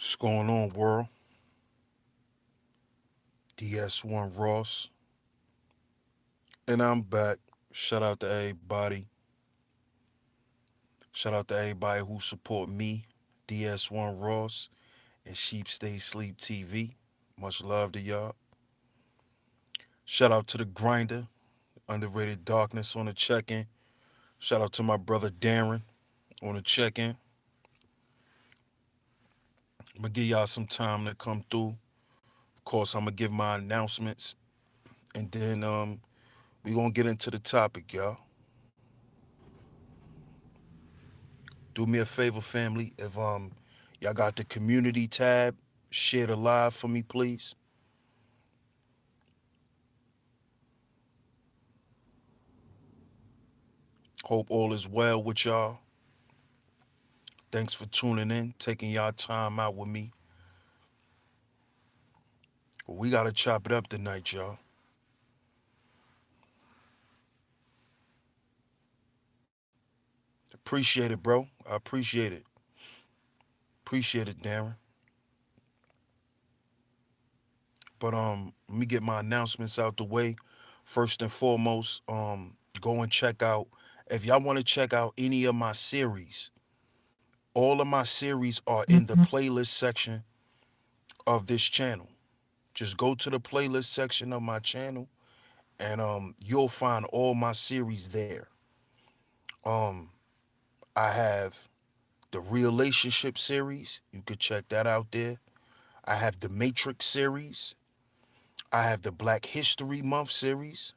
What's going on, world? DS1 Ross, and I'm back. Shout out to everybody. Shout out to everybody who support me, DS1 Ross, and Sheep Stay Sleep TV. Much love to y'all. Shout out to the grinder, underrated darkness on the check-in. Shout out to my brother Darren on the check-in. I'm gonna give y'all some time to come through. Of course, I'm gonna give my announcements, and then we gonna get into the topic, y'all. Do me a favor, family. If y'all got the community tab, share the live for me, please. Hope all is well with y'all. Thanks for tuning in, taking y'all time out with me. We gotta chop it up tonight, y'all. Appreciate it, bro. I appreciate it. Appreciate it, Darren. But let me get my announcements out the way. First and foremost, go and check out. If y'all want to check out any of my series, all of my series are in the playlist section of this channel. Just go to the playlist section of my channel, and you'll find all my series there. Um, I have the relationship series. You could check that out there. I have the Matrix series. I have the Black History Month series,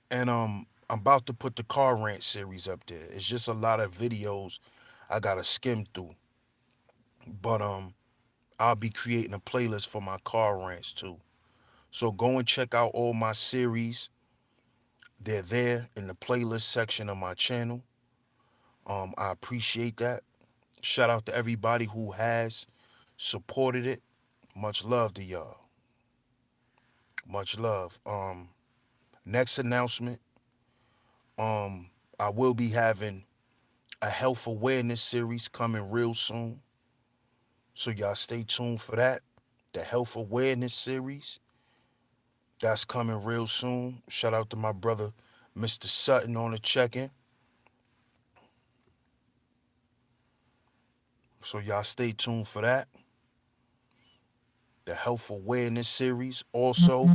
and I'm about to put the Car Rant series up there. It's just a lot of videos I gotta skim through, but I'll be creating a playlist for my car rants too. So go and check out all my series. They're there in the playlist section of my channel. I appreciate that. Shout out to everybody who has supported it. Much love to y'all. Much love. Next announcement. I will be having a health awareness series coming real soon. So y'all stay tuned for that. The health awareness series. That's coming real soon. Shout out to my brother, Mr. Sutton, on the check-in. So y'all stay tuned for that. The health awareness series. Also,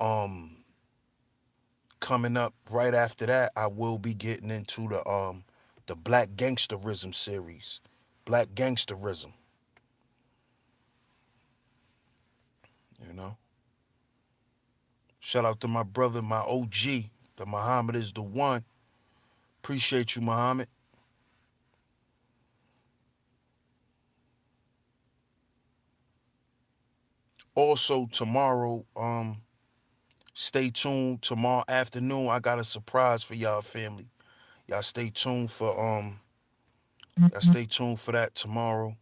um, coming up right after that, I will be getting into the Black Gangsterism series. Black Gangsterism, you know. Shout out to my brother, my OG. The Muhammad is the one. Appreciate you, Muhammad. Also tomorrow, stay tuned. Tomorrow afternoon, I got a surprise for y'all family. Y'all stay tuned for that tomorrow.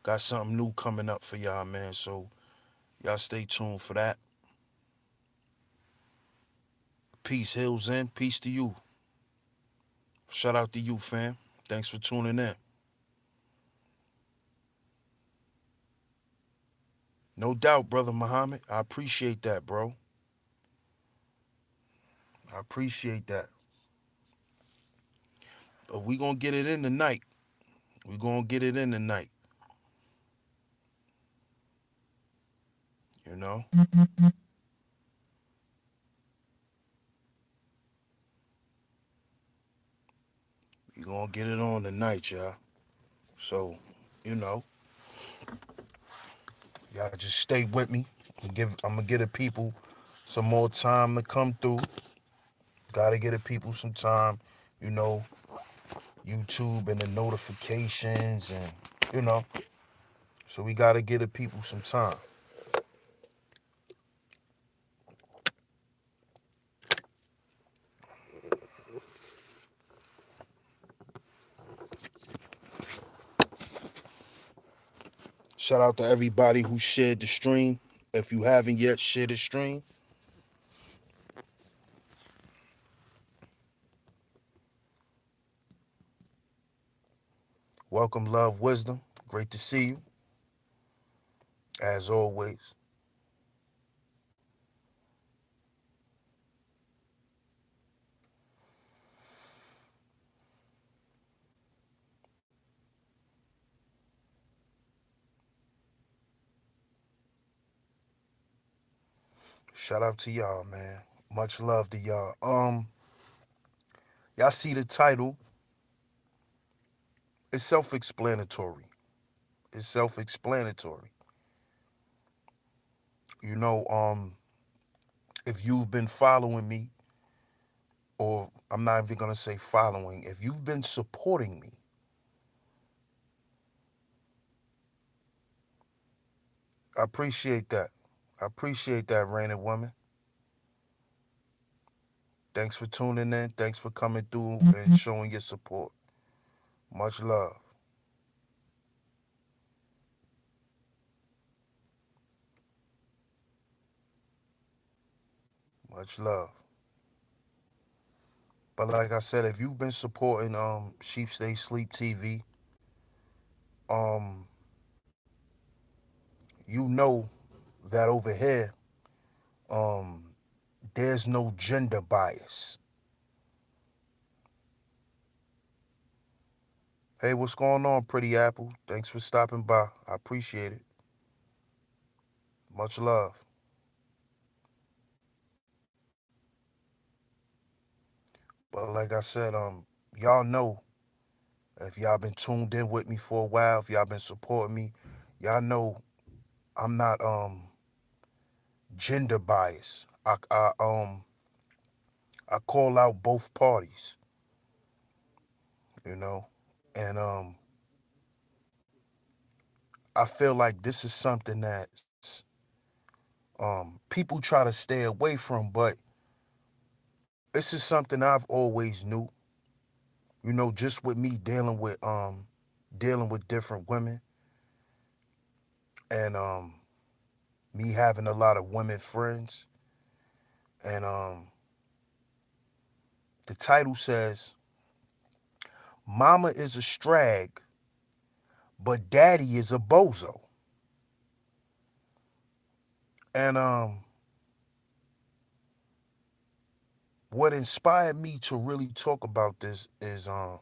Got something new coming up for y'all, man. So y'all stay tuned for that. Peace, Hills in. Peace to you. Shout out to you, fam. Thanks for tuning in. No doubt, brother Muhammad. I appreciate that, bro. I appreciate that. But we gonna get it in tonight. We gonna get it in tonight. You know. We gonna get it on tonight, y'all. So, you know, y'all just stay with me. I'm gonna give the people some more time to come through. Gotta give the people some time. You know, YouTube and the notifications and you know. So we gotta give the people some time. Shout out to everybody who shared the stream. If you haven't yet shared the stream, welcome, love, wisdom. Great to see you, as always. Shout out to y'all, man. Much love to y'all. Y'all see the title? It's self-explanatory. It's self-explanatory. You know, if you've been following me, or I'm not even gonna say following, if you've been supporting me, I appreciate that. I appreciate that, Rainy Woman. Thanks for tuning in. Thanks for coming through and showing your support. Much love. Much love. But like I said, if you've been supporting Sheep Stay Sleep TV, um, you know that over here, um, there's no gender bias. Hey, what's going on, Pretty Apple? Thanks for stopping by. I appreciate it. Much love. But like I said, y'all know, if y'all been tuned in with me for a while, if y'all been supporting me, y'all know I'm not gender biased. I call out both parties, you know, and I feel like this is something that people try to stay away from, but this is something I've always knew. You know, just with me dealing with different women, and me having a lot of women friends, and the title says Mama is a Stragg, but Daddy is a BOZO. And what inspired me to really talk about this is I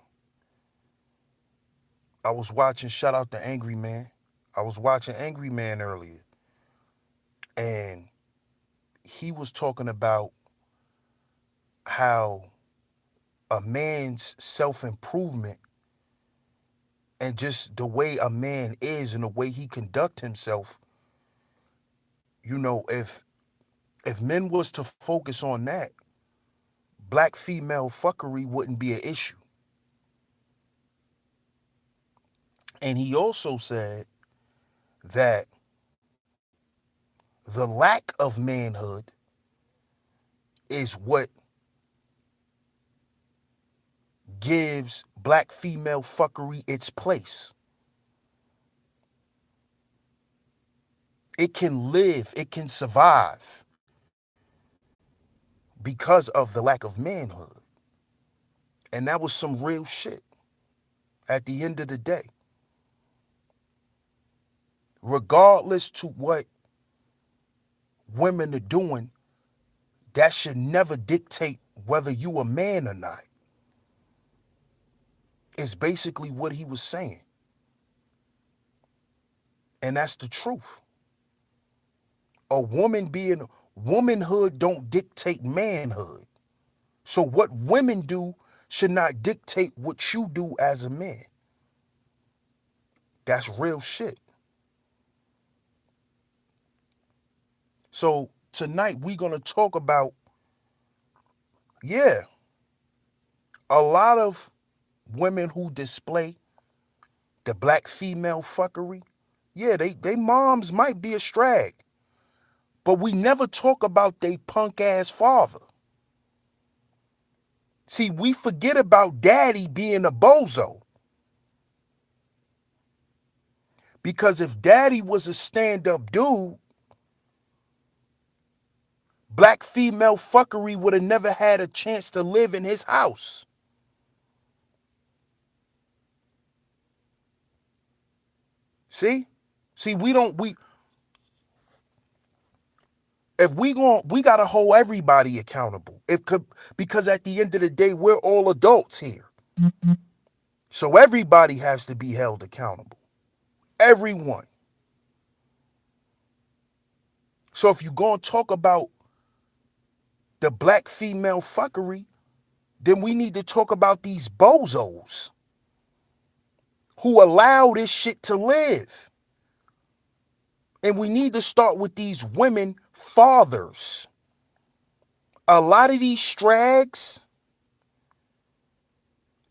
was watching, shout out to Angry Man. I was watching Angry Man earlier, and he was talking about how a man's self-improvement and just the way a man is and the way he conduct himself, you know, if men was to focus on that, black female fuckery wouldn't be an issue. And he also said that the lack of manhood is what gives black female fuckery its place. It can live, it can survive because of the lack of manhood. And that was some real shit at the end of the day. Regardless to what women are doing, that should never dictate whether you a man or not. It's basically what he was saying. And that's the truth. A woman being womanhood don't dictate manhood. So what women do should not dictate what you do as a man. That's real shit. So tonight we're gonna talk about, yeah, a lot of women who display the black female fuckery. Yeah, they moms might be a strag, but we never talk about they punk ass father. See, we forget about daddy being a bozo. Because if daddy was a stand-up dude, black female fuckery would have never had a chance to live in his house. See? See, we if we gotta hold everybody accountable. It could because at the end of the day, we're all adults here. So everybody has to be held accountable. Everyone. So if you're gonna talk about the black female fuckery, then we need to talk about these bozos who allow this shit to live. And we need to start with these women fathers. A lot of these strags,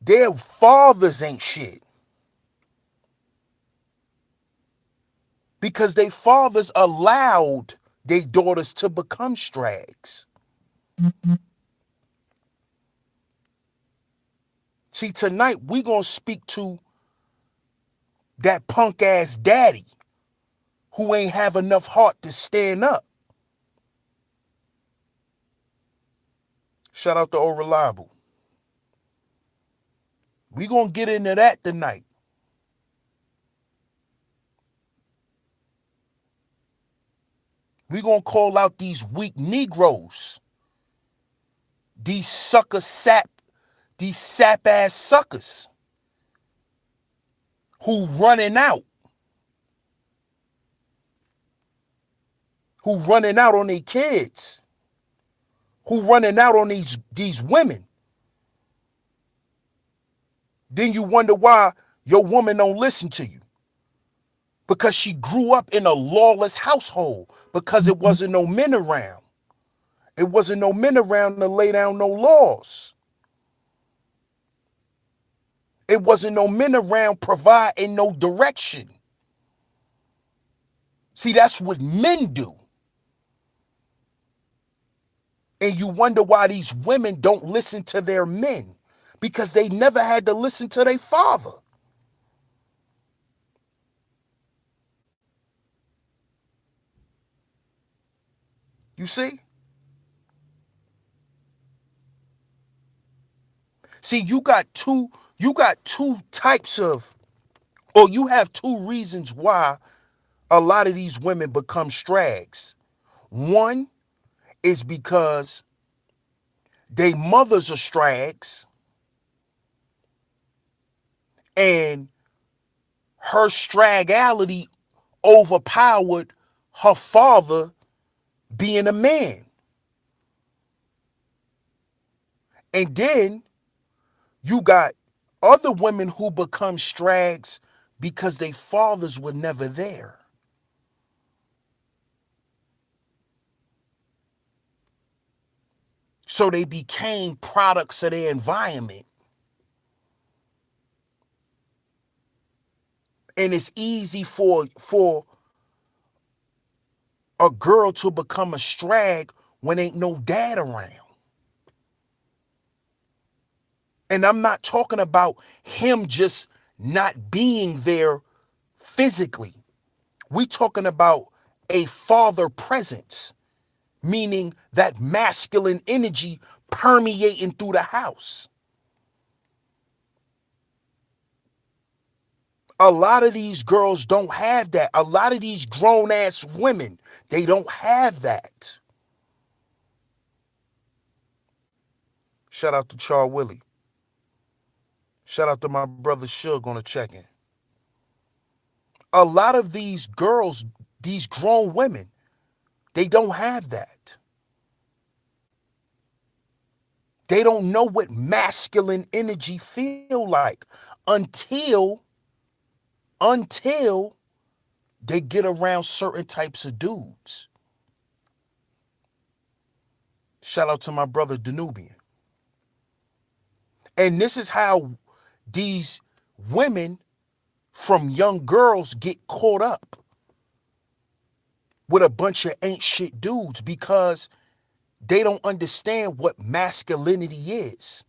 their fathers ain't shit. Because they fathers allowed their daughters to become strags. See, tonight we gonna speak to that punk ass daddy who ain't have enough heart to stand up. Shout out to Old Reliable. We gonna get into that tonight. We gonna call out these weak Negroes, these sucker sap, these sap ass suckers who running out on their kids, who running out on these women. Then you wonder why your woman don't listen to you. Because she grew up in a lawless household, because it wasn't no men around. It wasn't no men around to lay down no laws. It wasn't no men around providing no direction. See, that's what men do. And you wonder why these women don't listen to their men, because they never had to listen to their father. You see? See, you got two types of, or you have two reasons why a lot of these women become strags. One is because they mothers are strags and her stragality overpowered her father being a man. And then you got other women who become strags because their fathers were never there. So they became products of their environment. And it's easy for a girl to become a strag when ain't no dad around. And I'm not talking about him just not being there physically. We talking about a father presence, meaning that masculine energy permeating through the house. A lot of these girls don't have that. A lot of these grown ass women, they don't have that. Shout out to Char Willie. Shout out to my brother Suge on the check-in. A lot of these girls, these grown women, they don't have that. They don't know what masculine energy feel like until they get around certain types of dudes. Shout out to my brother Danubian. And this is how these women from young girls get caught up with a bunch of ain't shit dudes because they don't understand what masculinity is.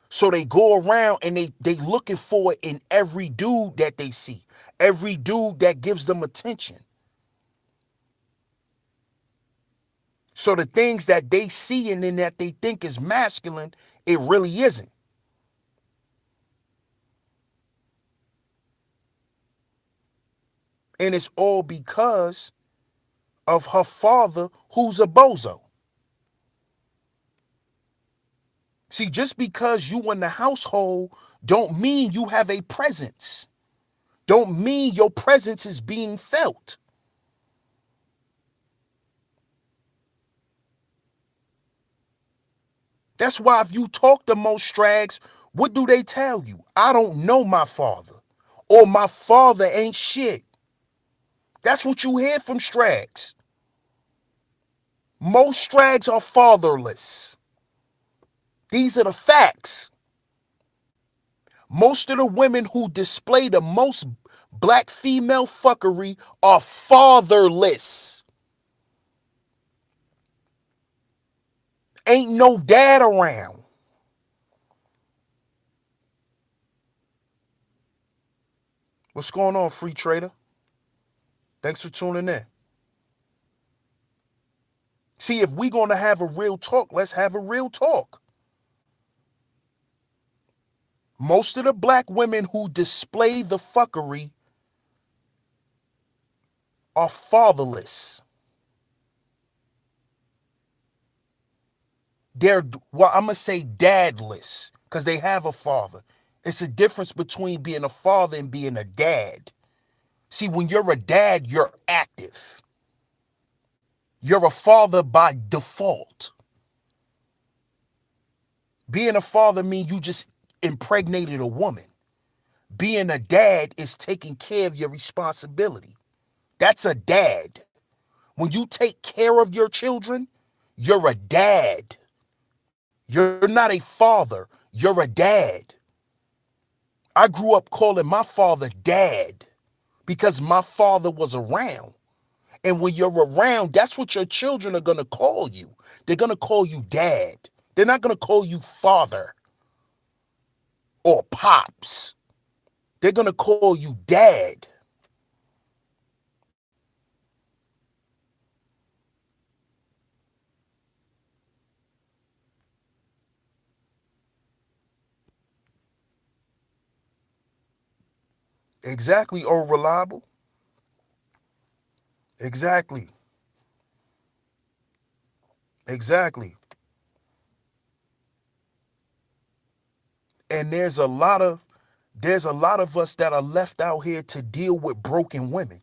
So they go around and they looking for it in every dude that they see, every dude that gives them attention. So the things that they see and then that they think is masculine, it really isn't. And it's all because of her father, who's a bozo. See, just because you in the household don't mean you have a presence. Don't mean your presence is being felt. That's why if you talk to most Straggs, what do they tell you? I don't know my father. Or my father ain't shit. That's what you hear from Straggs. Most Straggs are fatherless. These are the facts. Most of the women who display the most black female fuckery are fatherless. Ain't no dad around. What's going on, free trader? Thanks for tuning in. See, if we gonna have a real talk, let's have a real talk. Most of the black women who display the fuckery are fatherless. They're, well, I'm gonna say dadless, because they have a father. It's a difference between being a father and being a dad. See, when you're a dad, you're active. You're a father by default. Being a father means you just impregnated a woman. Being a dad is taking care of your responsibility. That's a dad. When you take care of your children, you're a dad. You're not a father, you're a dad. I grew up calling my father dad because my father was around. And when you're around, that's what your children are going to call you. They're going to call you dad. They're not going to call you father or pops. They're going to call you dad. Exactly, oh reliable. Exactly. Exactly. And there's a lot of us that are left out here to deal with broken women.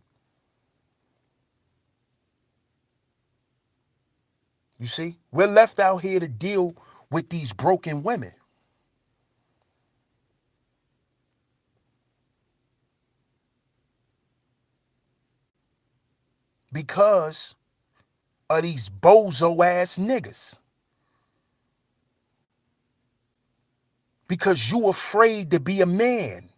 You see? We're left out here to deal with these broken women because of these bozo ass niggas. Because you afraid to be a man.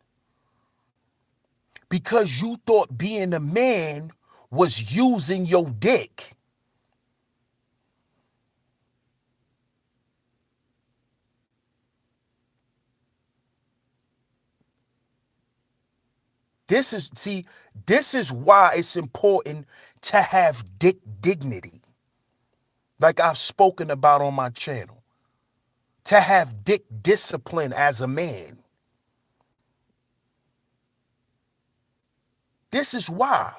Because you thought being a man was using your dick. This is why it's important to have dick dignity. Like I've spoken about on my channel. To have dick discipline as a man. This is why.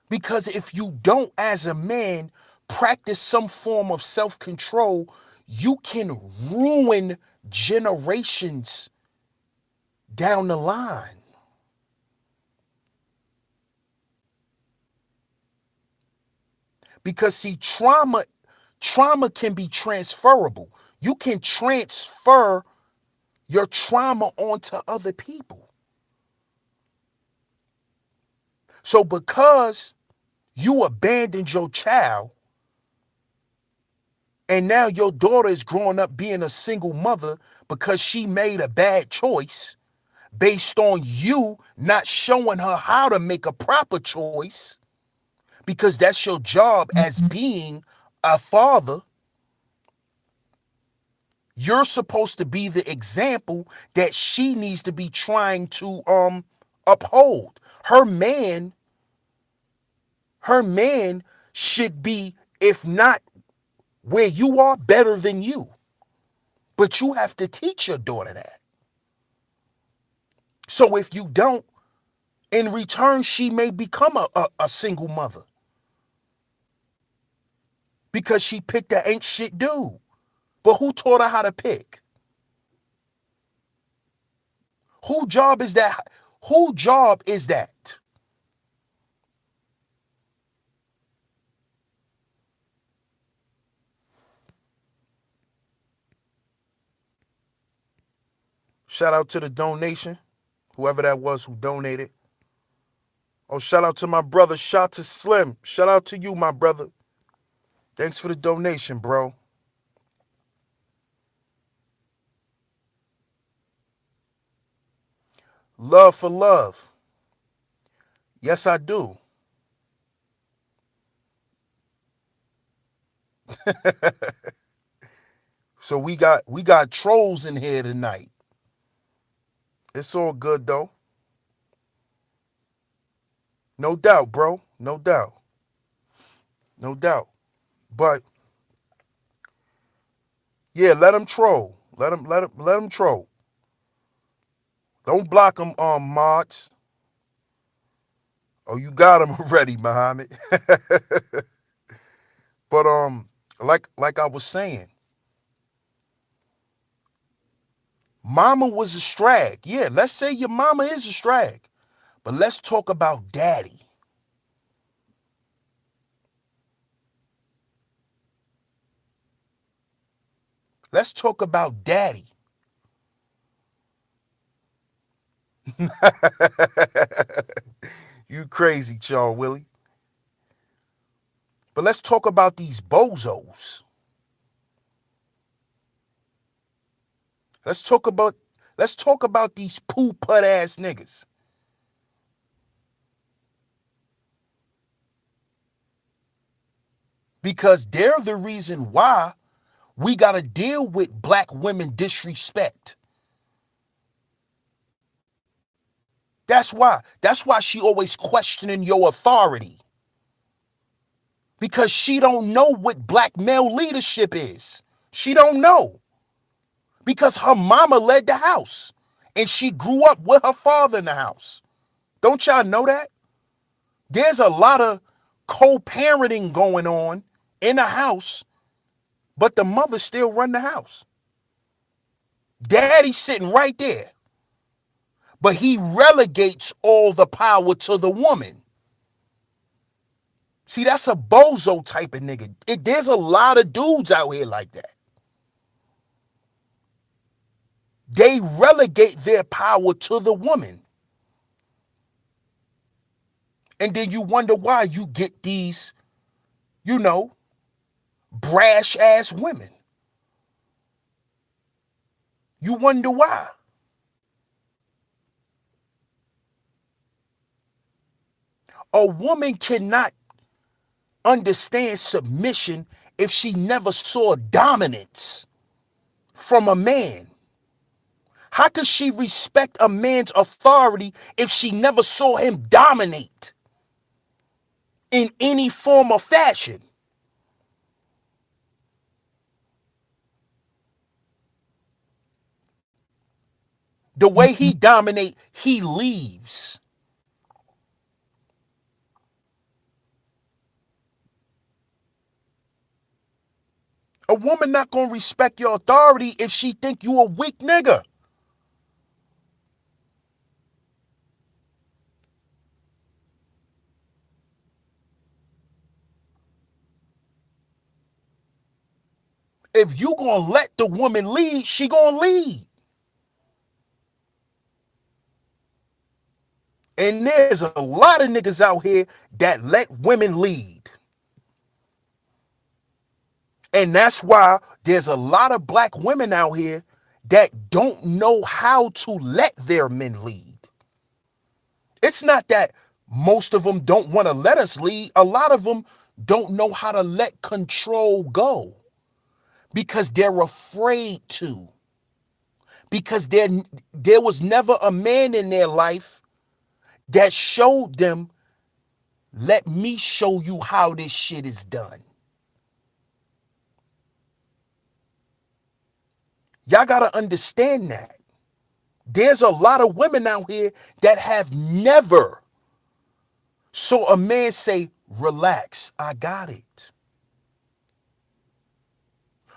Because if you don't, as a man, practice some form of self-control, you can ruin generations down the line. Because see, trauma can be transferable. You can transfer your trauma onto other people. So because you abandoned your child and now your daughter is growing up being a single mother because she made a bad choice based on you not showing her how to make a proper choice, because that's your job as being a father. You're supposed to be the example that she needs to be trying to uphold. Her man should be, if not where you are, better than you. But you have to teach your daughter that. So if you don't, in return, she may become a single mother because she picked an ain't shit dude. But who taught her how to pick? Who job is that? Who job is that? Shout out to the donation, whoever that was who donated. Oh, shout out to my brother, shout to Slim. Shout out to you, my brother. Thanks for the donation, bro. Love for love. Yes, I do. So we got trolls in here tonight. It's all good though. No doubt, bro. No doubt. No doubt. But yeah, let them troll. Let them troll. Don't block them mods. Oh, you got them already, Muhammad. But like I was saying, mama was a strag. Yeah, let's say your mama is a strag. But let's talk about daddy. Let's talk about daddy. You crazy, Charles Willie. But let's talk about these bozos. Let's talk about let's talk about these poo put ass niggas. Because they're the reason why we gotta deal with black women disrespect. That's why. That's why she always questioning your authority. Because she don't know what black male leadership is. She don't know. Because her mama led the house. And she grew up with her father in the house. Don't y'all know that? There's a lot of co-parenting going on in the house, but the mother still run the house. Daddy's sitting right there. But he relegates all the power to the woman. See, that's a bozo type of nigga. There's a lot of dudes out here like that. They relegate their power to the woman. And then you wonder why you get these, you know, brash ass women. You wonder why. A woman cannot understand submission if she never saw dominance from a man. How could she respect a man's authority if she never saw him dominate in any form or fashion? The way he dominate, he leaves. A woman not gonna respect your authority if she think you a weak nigga. If you gonna let the woman lead, she gonna lead. And there's a lot of niggas out here that let women lead. And that's why there's a lot of black women out here that don't know how to let their men lead. It's not that most of them don't want to let us lead. A lot of them don't know how to let control go because they're afraid to. Because there was never a man in their life that showed them, let me show you how this shit is done. Y'all got to understand that. There's a lot of women out here that have never saw a man say, relax, I got it.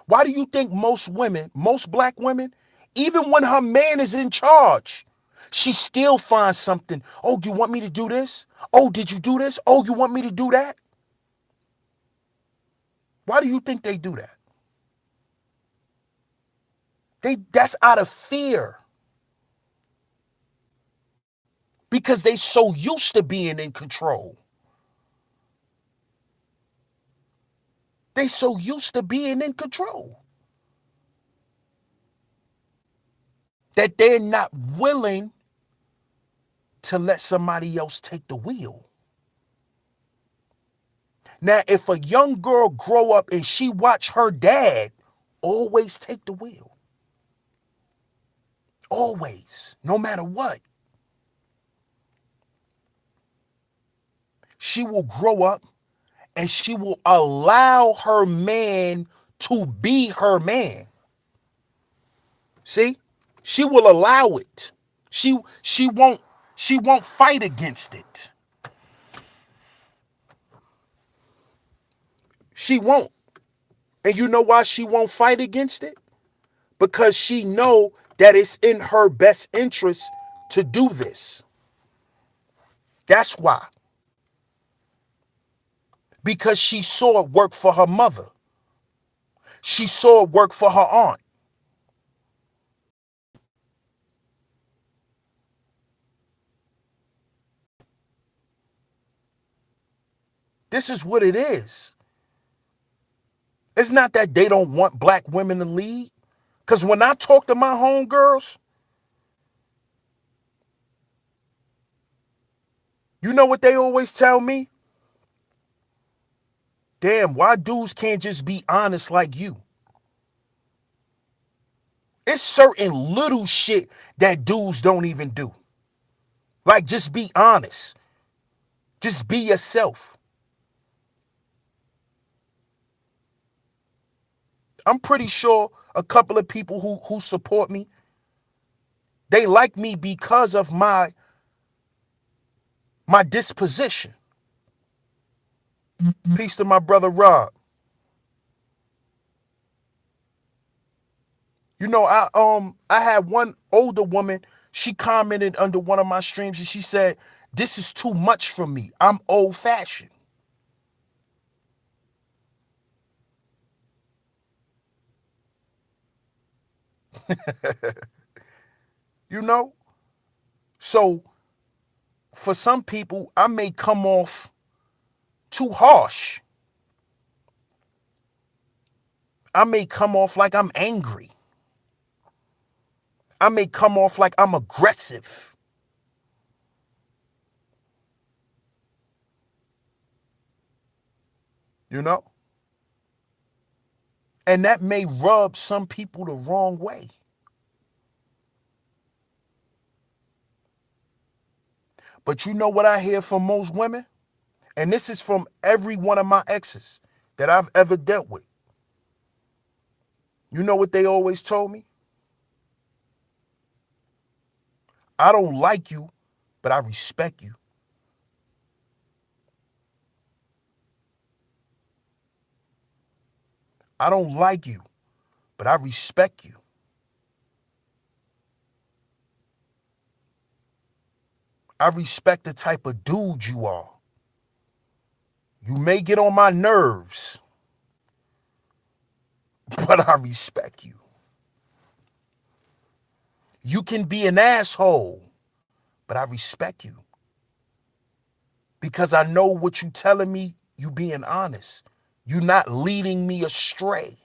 Why do you think most women, most black women, even when her man is in charge, she still finds something? Oh, you want me to do this? Oh, did you do this? Oh, you want me to do that? Why do you think they do that? That's out of fear. Because they so used to being in control. They so used to being in control that they're not willing to let somebody else take the wheel. Now, if a young girl grow up and she watch her dad always take the wheel, always, no matter what, she will grow up and she will allow her man to be her man. See? She will allow it. She won't fight against it. She won't. And you know why she won't fight against it? Because she know that it's in her best interest to do this. That's why. Because she saw it work for her mother. She saw it work for her aunt. This is what it is. It's not that they don't want black women to lead. Because when I talk to my homegirls, you know what they always tell me? Damn, why dudes can't just be honest like you? It's certain little shit that dudes don't even do. Like, just be honest. Just be yourself. I'm pretty sure a couple of people who support me, they like me because of my disposition. Peace to my brother Rob. You know, I had one older woman, she commented under one of my streams and she said, "This is too much for me. I'm old-fashioned." You know? So for some people, I may come off too harsh. I may come off like I'm angry. I may come off like I'm aggressive. You know? And that may rub some people the wrong way. But you know what I hear from most women? And this is from every one of my exes that I've ever dealt with. You know what they always told me? I don't like you, but I respect you. I don't like you, but I respect you. I respect the type of dude you are. You may get on my nerves, but I respect you. You can be an asshole, but I respect you. Because I know what you telling me, you being honest. You not leading me astray.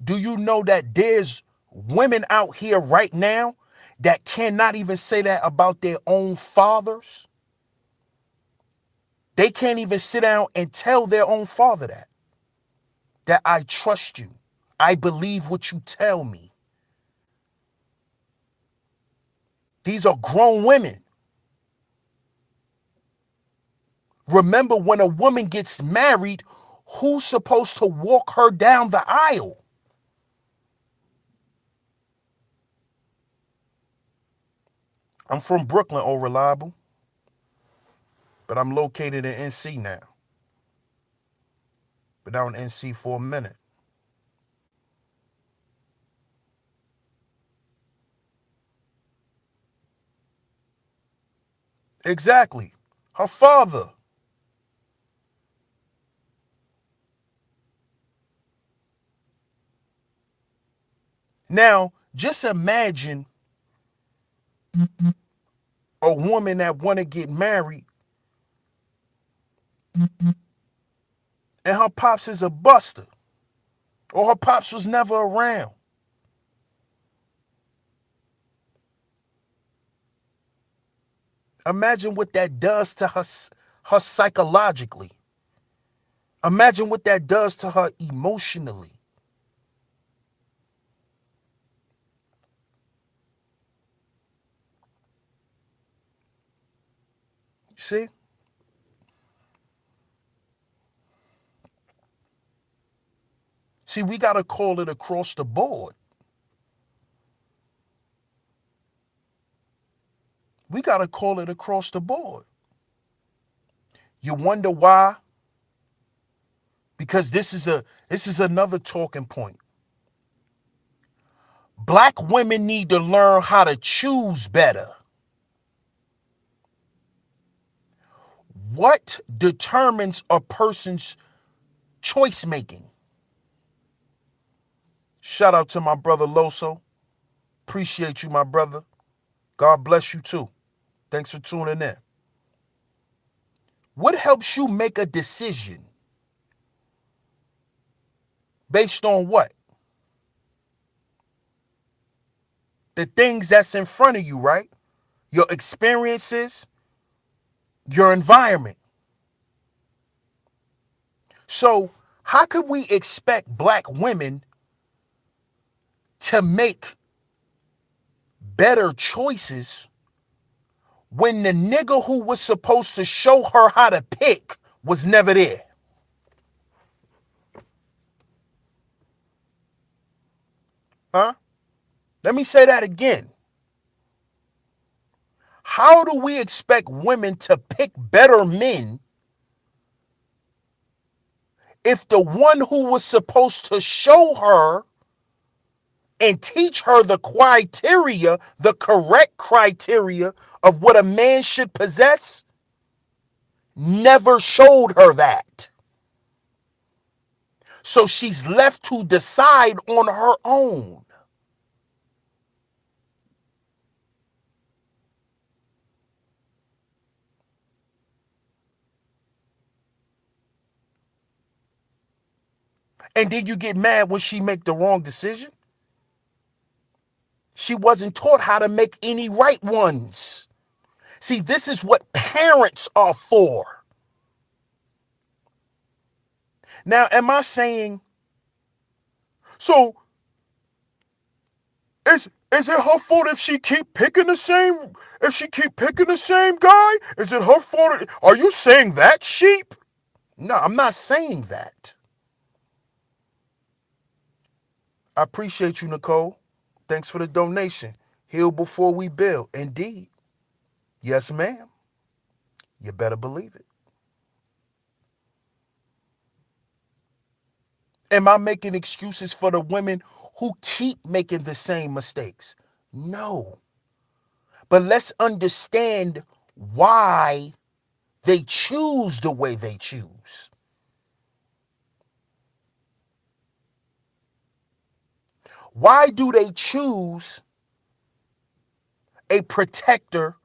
Do you know that there's women out here right now that cannot even say that about their own fathers? They can't even sit down and tell their own father that I trust you. I believe what you tell me. These are grown women. Remember, when a woman gets married, Who's supposed to walk her down the aisle? I'm from Brooklyn, oh reliable, but I'm located in NC now. Been out in NC for a minute. Exactly. Her father. Now, just imagine a woman that want to get married and her pops is a buster or her pops was never around. Imagine what that does to her psychologically. Imagine what that does to her emotionally. See? See, we got to call it across the board. We got to call it across the board. You wonder why? Because this is another talking point. Black women need to learn how to choose better. What determines a person's choice making? Shout out to my brother Loso. Appreciate you, my brother. God bless you too. Thanks for tuning in. What helps you make a decision? Based on what? The things that's in front of you, right? Your experiences, your environment. So, how could we expect black women to make better choices when the nigga who was supposed to show her how to pick was never there? Huh? Let me say that again. How do we expect women to pick better men if the one who was supposed to show her and teach her the criteria, the correct criteria of what a man should possess, never showed her that? So she's left to decide on her own. And then you get mad when she make the wrong decision. She wasn't taught how to make any right ones. See, this is what parents are for. Now, am I saying, so is it her fault if she keep picking the same, guy? Is it her fault? Are you saying that, sheep? No, I'm not saying that. I appreciate you, Nicole. Thanks for the donation. Heal before we build. Indeed. Yes, ma'am. You better believe it. Am I making excuses for the women who keep making the same mistakes? No. But let's understand why they choose the way they choose. Why do they choose a protector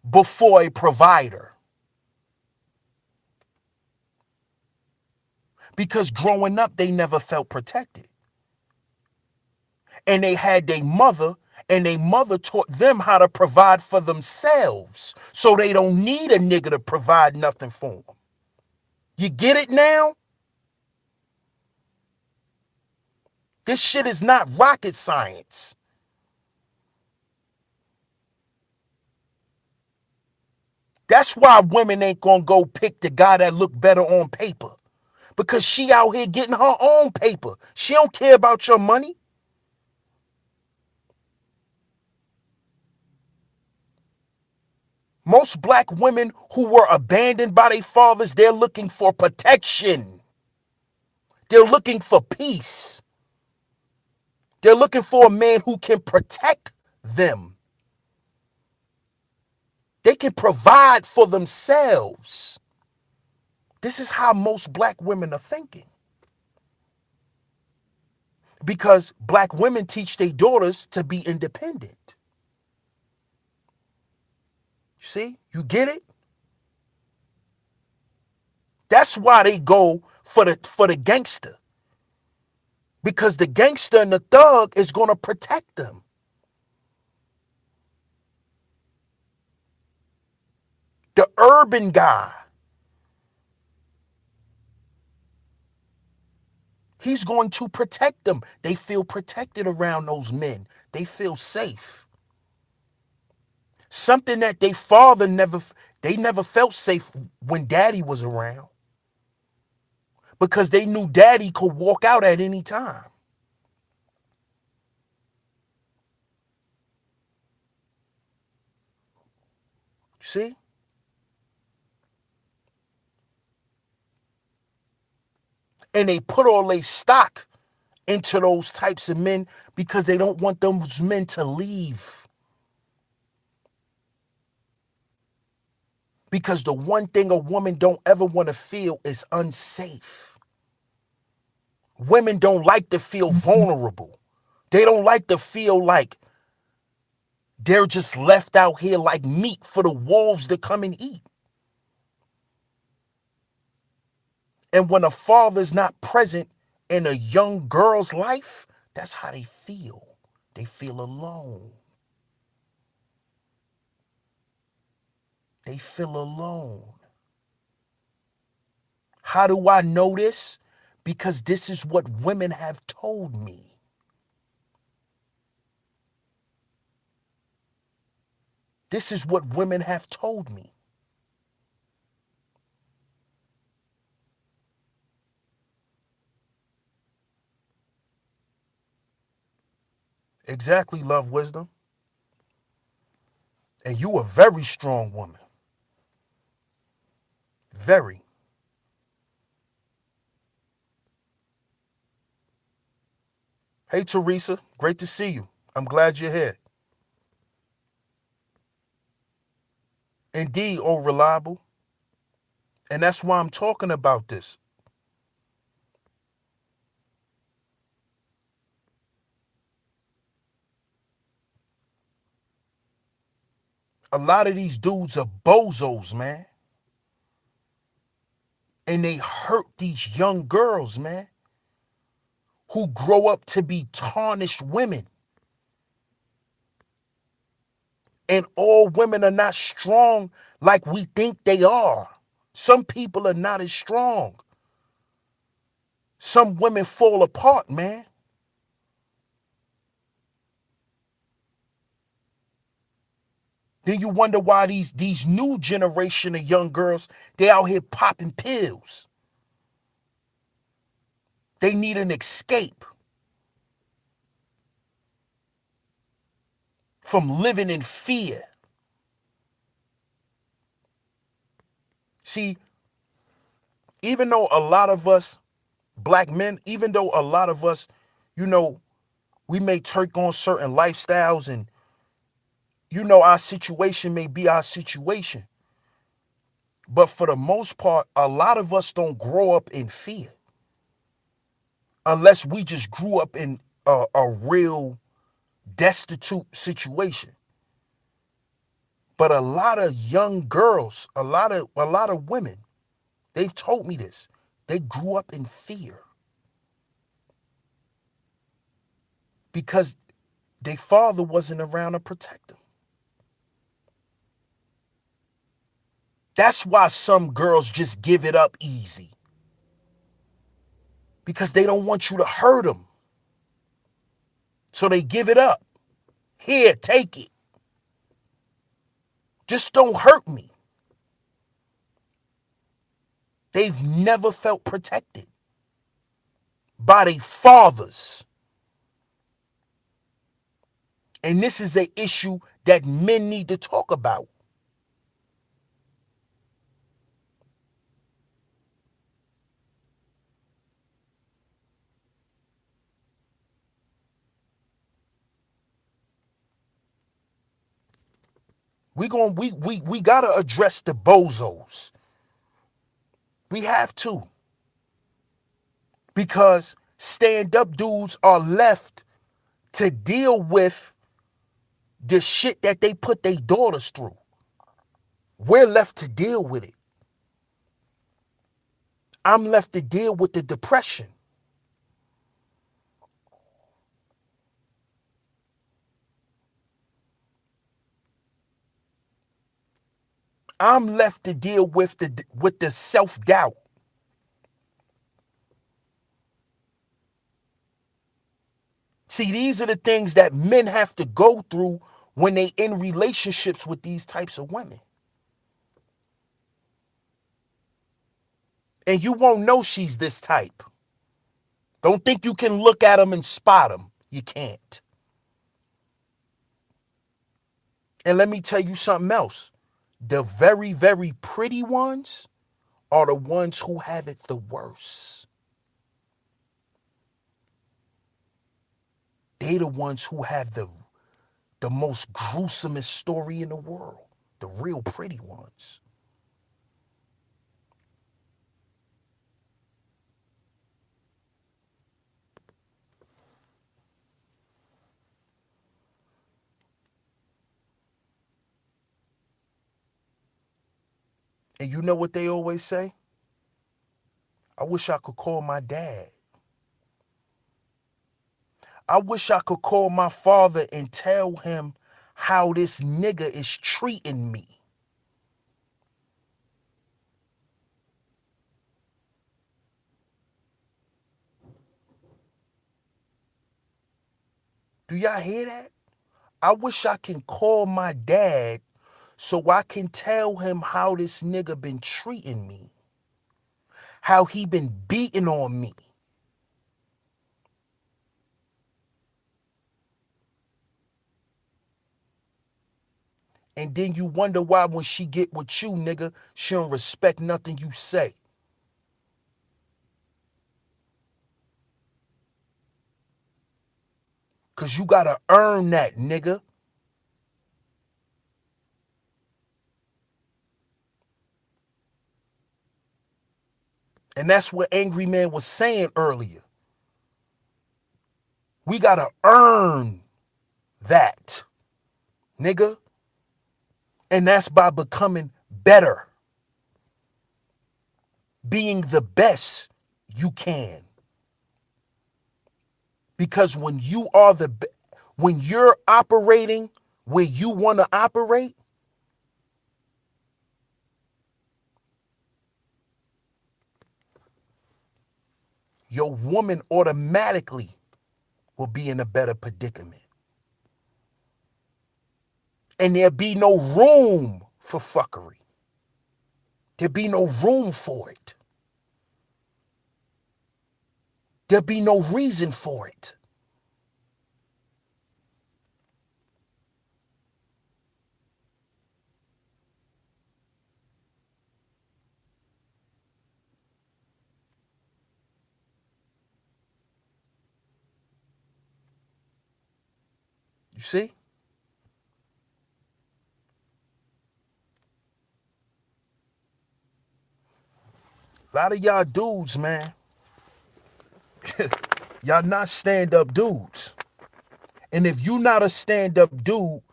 before a provider? Because growing up, they never felt protected. And they had their mother, and their mother taught them how to provide for themselves. So they don't need a nigga to provide nothing for them. You get it now? This shit is not rocket science. That's why women ain't gonna go pick the guy that look better on paper. because she out here getting her own paper. She don't care about your money. Most black women who were abandoned by their fathers, they're looking for protection. They're looking for peace. They're looking for a man who can protect them. They can provide for themselves. This is how most black women are thinking. Because black women teach their daughters to be independent. You see? You get it? That's why they go for the gangster. Because the gangster and the thug is going to protect them. The urban guy, he's going to protect them. They feel protected around those men. They feel safe. Something that they father they never felt safe when daddy was around. Because they knew daddy could walk out at any time. See? And they put all their stock into those types of men because they don't want those men to leave. Because the one thing a woman don't ever want to feel is unsafe. Women don't like to feel vulnerable. They don't like to feel like they're just left out here like meat for the wolves to come and eat. And when a father's not present in a young girl's life, that's how they feel. They feel alone. They feel alone. How do I know this? Because this is what women have told me. This is what women have told me. Exactly, love, wisdom. And you a very strong woman. Very. Hey, Teresa, great to see you. I'm glad you're here. Indeed, oh reliable. And that's why I'm talking about this. A lot of these dudes are bozos, man. And they hurt these young girls, man, who grow up to be tarnished women. And all women are not strong like we think they are. Some people are not as strong. Some women fall apart, man. Then you wonder why these new generation of young girls, they out here popping pills. They need an escape from living in fear. See, even though a lot of us black men, even though a lot of us, you know, we may take on certain lifestyles and, you know, our situation may be our situation. But for the most part, a lot of us don't grow up in fear unless we just grew up in a real destitute situation. But a lot of young girls, a lot of women, they've told me this. They grew up in fear because their father wasn't around to protect them. That's why some girls just give it up easy. Because they don't want you to hurt them. So they give it up. Here, take it. Just don't hurt me. They've never felt protected by their fathers. And this is an issue that men need to talk about. We gotta address the bozos. We have to. Because stand-up dudes are left to deal with the shit that they put their daughters through. We're left to deal with it. I'm left to deal with the depression. I'm left to deal with the self-doubt. See, these are the things that men have to go through when they in relationships with these types of women. And you won't know she's this type. Don't think you can look at them and spot them. You can't. And let me tell you something else. The very, very pretty ones are the ones who have it the worst. They the ones who have the most gruesomest story in the world. The real pretty ones. And you know what they always say? I wish I could call my dad. I wish I could call my father and tell him how this nigga is treating me. Do y'all hear that? I wish I can call my dad so I can tell him how this nigga been treating me. How he been beating on me. And then you wonder why when she get with you, nigga, she don't respect nothing you say. Cause you gotta earn that, nigga. And that's what Angry Man was saying earlier. We gotta earn that, nigga. And that's by becoming better. Being the best you can. Because when you are when you're operating where you want to operate, your woman automatically will be in a better predicament. And there'll be no room for fuckery. There'll be no room for it. There'll be no reason for it. You see? A lot of y'all dudes, man, y'all not stand-up dudes. And if you not a stand-up dude,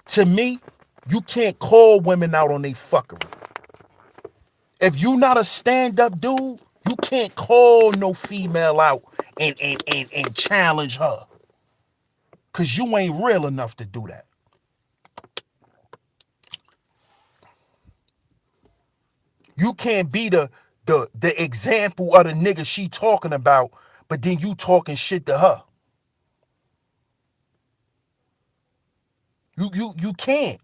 to me, you can't call women out on they fuckery. If you not a stand-up dude, you can't call no female out and challenge her. Cause you ain't real enough to do that. You can't be the example of the nigga she talking about, but then you talking shit to her. You can't.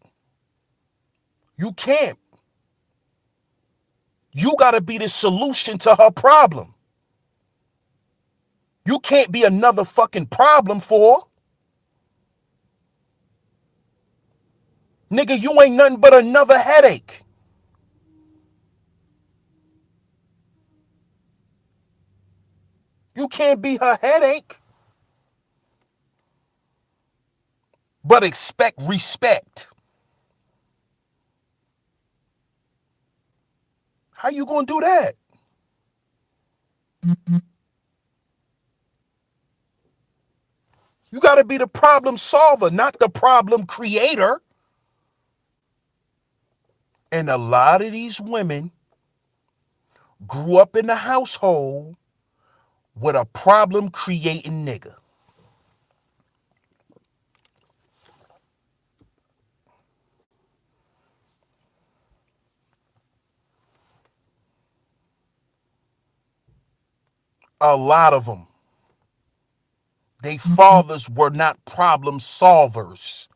You can't. You got to be the solution to her problem. You can't be another fucking problem for her. Nigga, you ain't nothing but another headache. You can't be her headache, but expect respect. How you gonna do that? You gotta be the problem solver, not the problem creator. And a lot of these women grew up in the household with a problem creating nigga. A lot of them. They fathers were not problem solvers.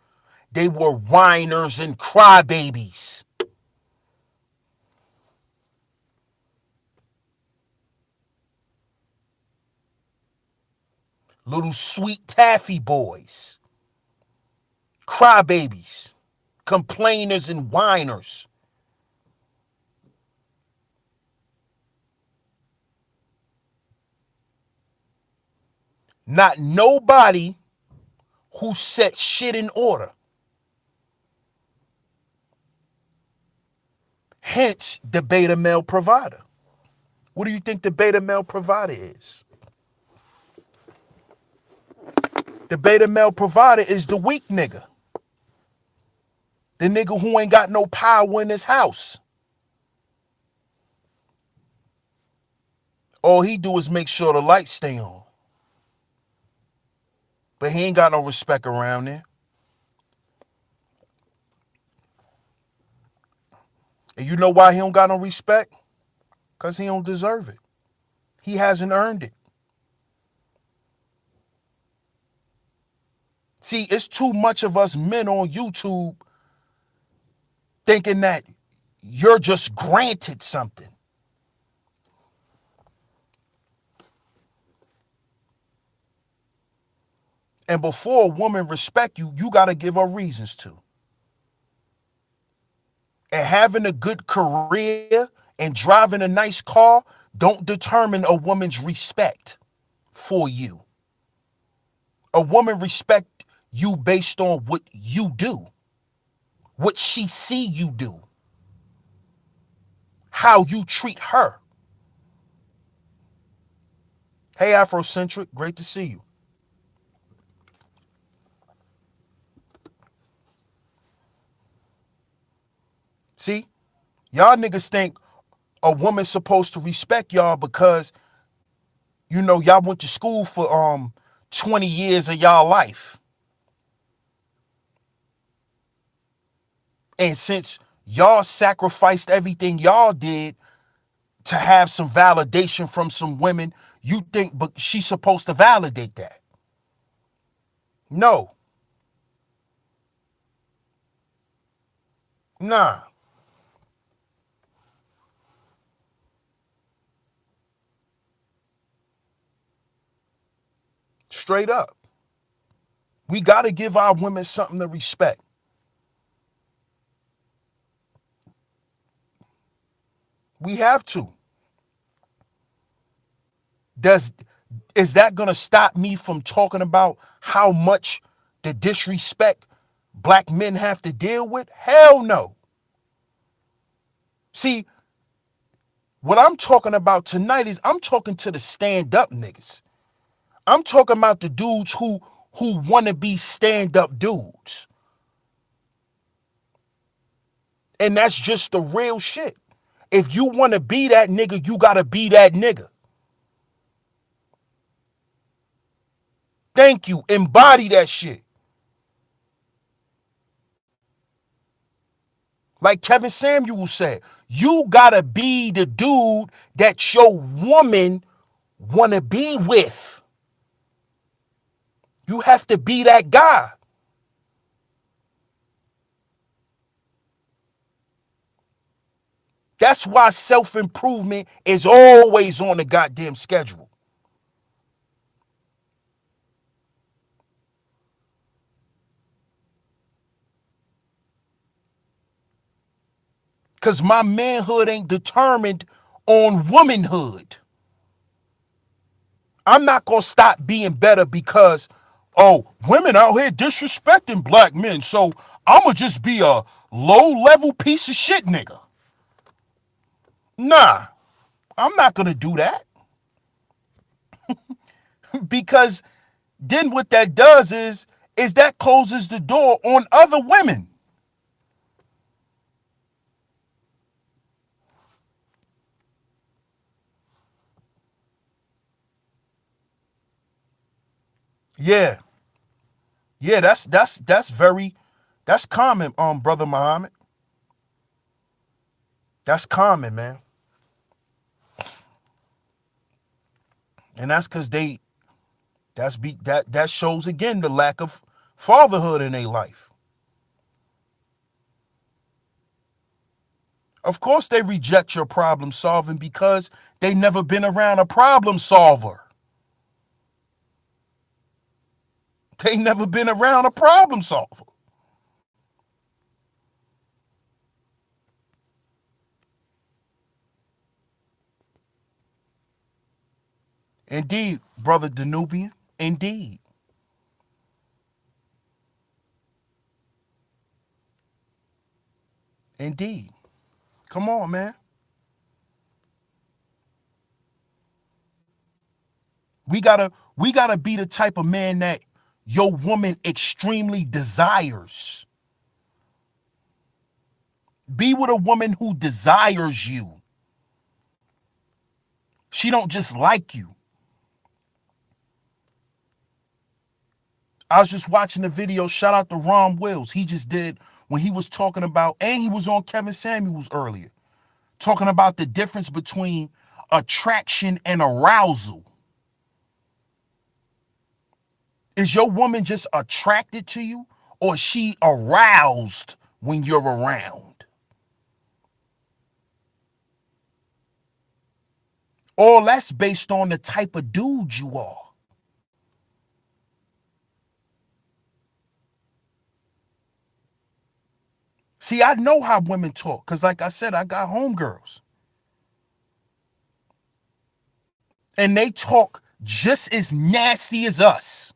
They were whiners and crybabies. Little sweet taffy boys. Crybabies. Complainers and whiners. Not nobody who set shit in order. Hence the beta male provider. What do you think the beta male provider is? The beta male provider is the weak nigga. The nigga who ain't got no power in his house. All he do is make sure the lights stay on. But he ain't got no respect around there. And you know why he don't got no respect? Because he don't deserve it. He hasn't earned it. See, it's too much of us men on YouTube thinking that you're just granted something. And before a woman respect you, you got to give her reasons to. And having a good career and driving a nice car don't determine a woman's respect for you. A woman respect you based on what you do, what she see you do, how you treat her. Hey, Afrocentric, great to see you. See, y'all niggas think a woman's supposed to respect y'all because, you know, y'all went to school for 20 years of y'all life. And since y'all sacrificed everything y'all did to have some validation from some women, you think but she's supposed to validate that. No. Nah. Straight up. We got to give our women something to respect. We have to. Does is that going to stop me from talking about how much the disrespect black men have to deal with? Hell no. See, what I'm talking about tonight is I'm talking to the stand-up niggas. I'm talking about the dudes who want to be stand-up dudes. And that's just the real shit. If you want to be that nigga, you got to be that nigga. Thank you. Embody that shit. Like Kevin Samuel said, you got to be the dude that your woman want to be with. You have to be that guy. That's why self-improvement is always on the goddamn schedule. Because my manhood ain't determined on womanhood. I'm not going to stop being better because, oh, women out here disrespecting black men. So I'm going to just be a low-level piece of shit nigga. Nah, I'm not going to do that. Because then what that does is that closes the door on other women. Yeah. Yeah, that's common, brother Muhammad. That's common, man. And that's cause that shows again the lack of fatherhood in their life. Of course they reject your problem solving because they never been around a problem solver. They never been around a problem solver. Indeed, brother Danubian. Indeed. Indeed. Come on, man. We gotta be the type of man that your woman extremely desires. Be with a woman who desires you. She don't just like you. I was just watching the video. Shout out to Ron Wills. He just did when he was talking about, and he was on Kevin Samuels earlier, talking about the difference between attraction and arousal. Is your woman just attracted to you, or is she aroused when you're around? All that's based on the type of dude you are. See, I know how women talk because, like I said, I got homegirls. And they talk just as nasty as us.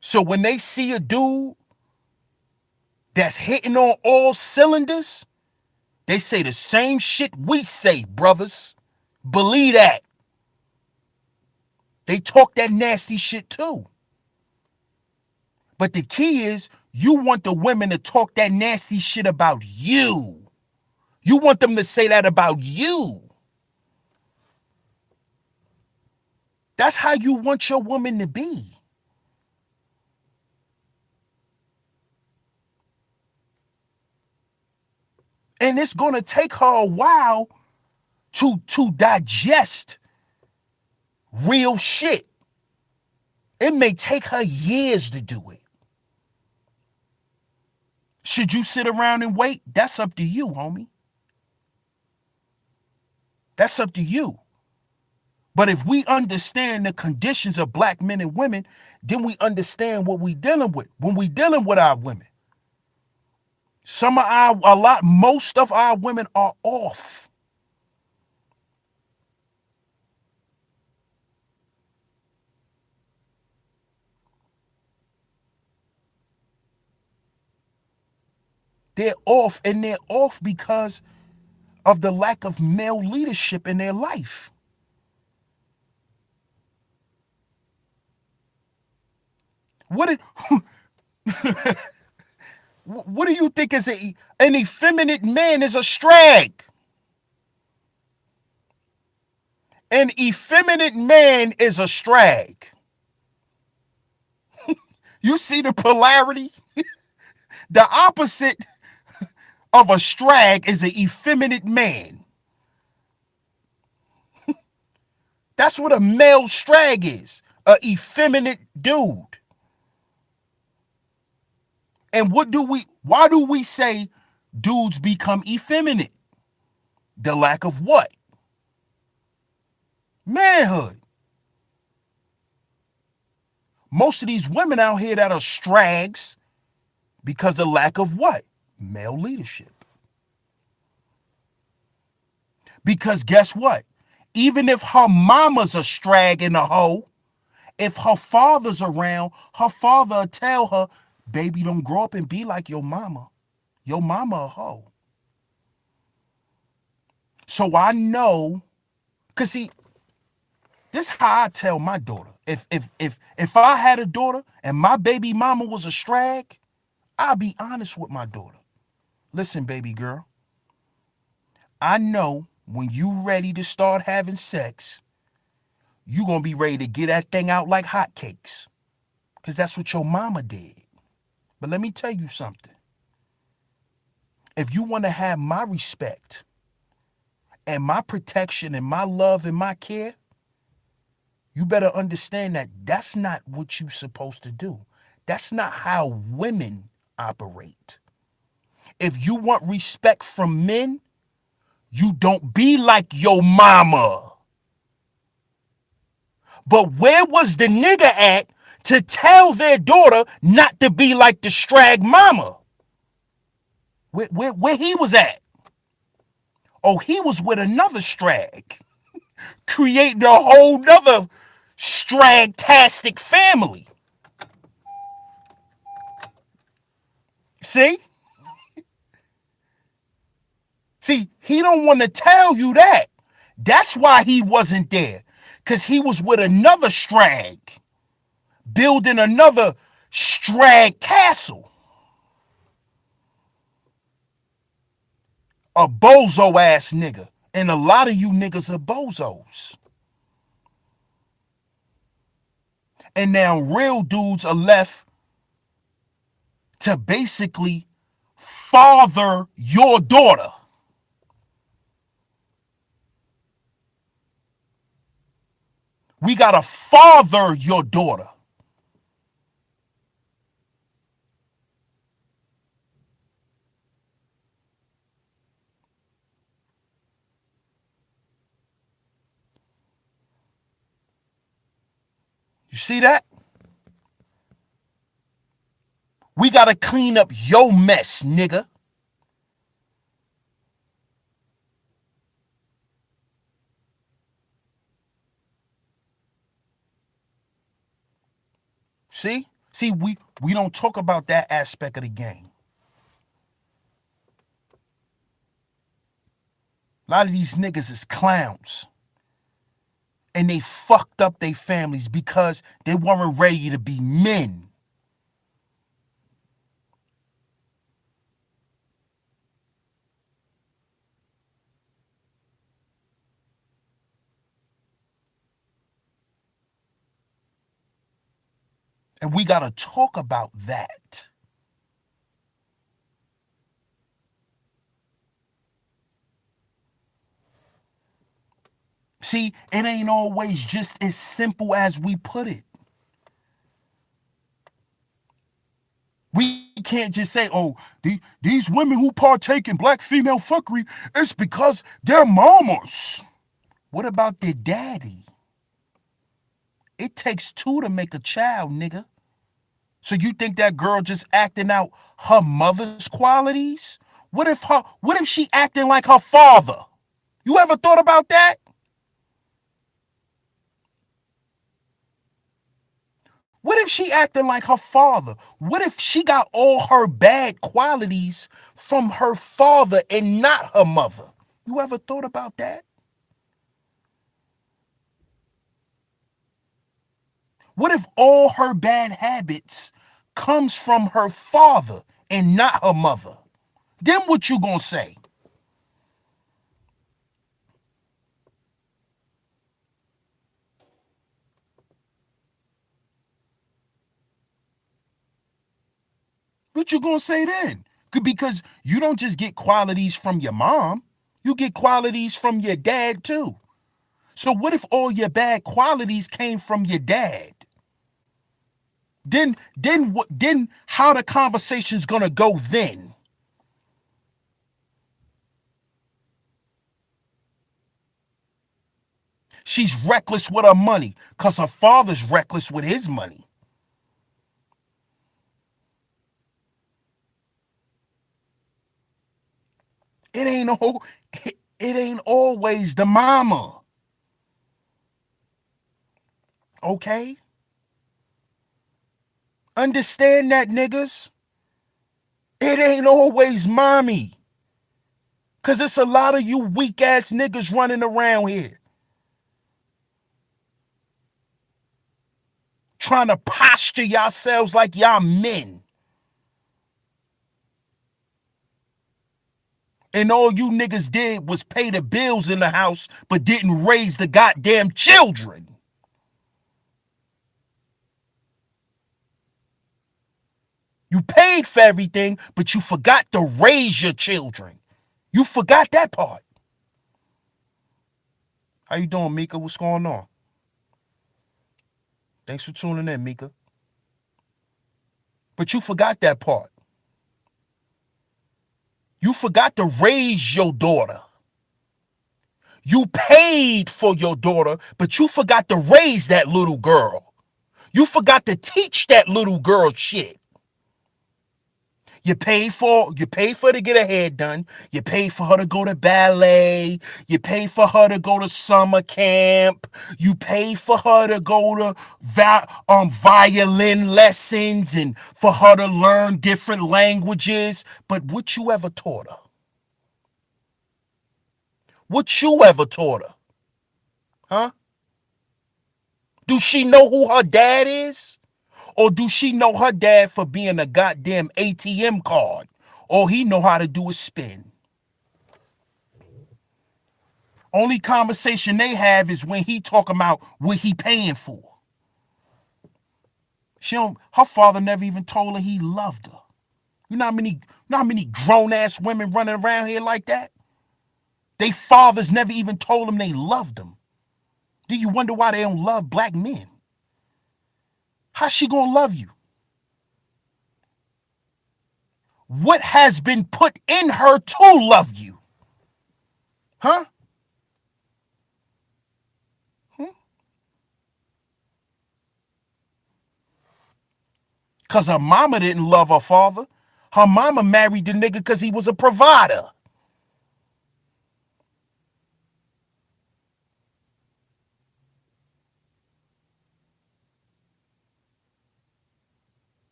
So when they see a dude that's hitting on all cylinders, they say the same shit we say, brothers. Believe that. They talk that nasty shit too. But the key is you want the women to talk that nasty shit about you. You want them to say that about you. That's how you want your woman to be. And it's going to take her a while to digest real shit. It may take her years to do it. Should you sit around and wait? That's up to you, homie. That's up to you. But if we understand the conditions of black men and women, then we understand what we dealing with when we dealing with our women. Most of our women are off. They're off, and they're off because of the lack of male leadership in their life. What did what do you think is an effeminate man is a strag? An effeminate man is a strag. You see the polarity? The opposite of a strag is an effeminate man. That's what a male strag is, a effeminate dude. And why do we say dudes become effeminate. The lack of what? Manhood. Most of these women out here that are strags because the lack of what? Male leadership. Because guess what? Even if her mama's a strag in a hoe, if her father's around, her father will tell her, baby, don't grow up and be like your mama. Your mama a hoe. So I know, cause see, this is how I tell my daughter. If I had a daughter and my baby mama was a strag, I'll be honest with my daughter. Listen, baby girl, I know when you ready to start having sex, you gonna be ready to get that thing out like hotcakes. Cause that's what your mama did. But let me tell you something. If you wanna have my respect and my protection and my love and my care, you better understand that that's not what you're supposed to do. That's not how women operate. If you want respect from men, you don't be like your mama. But where was the nigga at to tell their daughter not to be like the strag mama? Where he was at? Oh, he was with another strag, creating a whole nother strag-tastic family. See? See, he don't want to tell you that. That's why he wasn't there. Because he was with another strag, building another strag castle. A bozo ass nigga. And a lot of you niggas are bozos. And now real dudes are left to basically father your daughter. We gotta father your daughter. You see that? We gotta clean up your mess, nigga. See? See, we don't talk about that aspect of the game. A lot of these niggas is clowns. And they fucked up their families because they weren't ready to be men. And we gotta talk about that. See, it ain't always just as simple as we put it. We can't just say, oh, these women who partake in black female fuckery, it's because they're mamas. What about their daddy? It takes two to make a child, nigga. So you think that girl just acting out her mother's qualities? What if she acting like her father? You ever thought about that? What if she acting like her father? What if she got all her bad qualities from her father and not her mother? You ever thought about that? What if all her bad habits comes from her father and not her mother? Then what you gonna say? What you gonna say then? Because you don't just get qualities from your mom, you get qualities from your dad too. So what if all your bad qualities came from your dad? Then how the conversation's gonna go then? She's reckless with her money because her father's reckless with his money. It ain't all, it ain't always the mama. Okay? Understand that, niggas. It ain't always mommy. Cause it's a lot of you weak ass niggas running around here. Trying to posture yourselves like y'all men. And all you niggas did was pay the bills in the house, but didn't raise the goddamn children. You paid for everything, but you forgot to raise your children. You forgot that part. How you doing, Mika? What's going on? Thanks for tuning in, Mika. But you forgot that part. You forgot to raise your daughter. You paid for your daughter, but you forgot to raise that little girl. You forgot to teach that little girl shit. You paid for her to get her hair done. You paid for her to go to ballet. You paid for her to go to summer camp. You paid for her to go to violin lessons and for her to learn different languages. But what you ever taught her? What you ever taught her? Huh? Do she know who her dad is? Or do she know her dad for being a goddamn ATM card? All he know how to do is spin. Only conversation they have is when he talk about what he paying for. Her father never even told her he loved her. You know how many grown ass women running around here like that? They fathers never even told them they loved them. Do you wonder why they don't love black men? How's she gonna love you? What has been put in her to love you? Huh? Because her mama didn't love her father. Her mama married the nigga because he was a provider.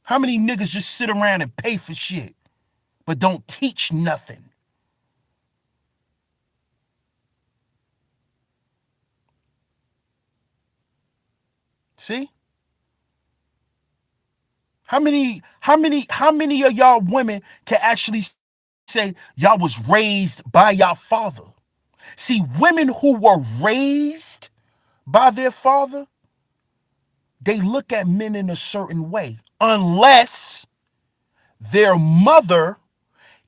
How many niggas just sit around and pay for shit, but don't teach nothing? See? How many of y'all women can actually say y'all was raised by y'all father? See, women who were raised by their father, they look at men in a certain way, unless their mother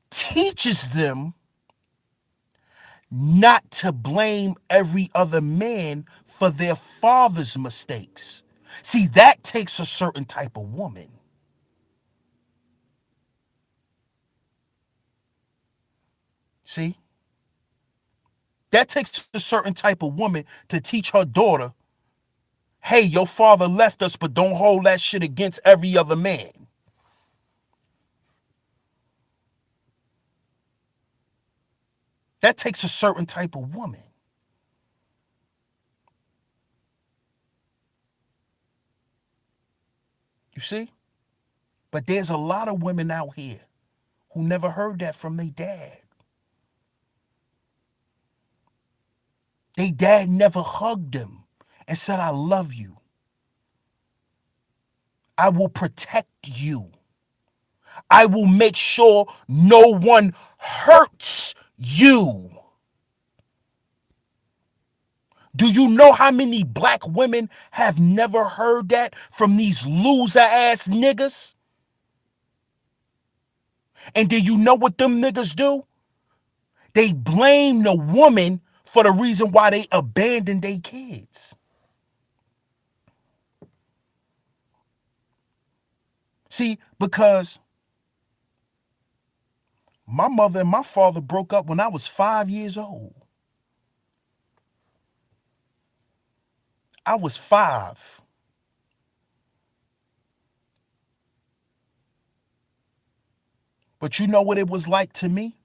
teaches them not to blame every other man for their father's mistakes. See, that takes a certain type of woman. See? That takes a certain type of woman to teach her daughter, hey, your father left us, but don't hold that shit against every other man. That takes a certain type of woman. You see? But there's a lot of women out here who never heard that from their dad. Their dad never hugged them and said, I love you. I will protect you. I will make sure no one hurts you. Do you know how many black women have never heard that from these loser ass niggas? And do you know what them niggas do? They blame the woman for the reason why they abandoned their kids. See, because my mother and my father broke up when I was 5 years old. I was 5. But you know what it was like to me?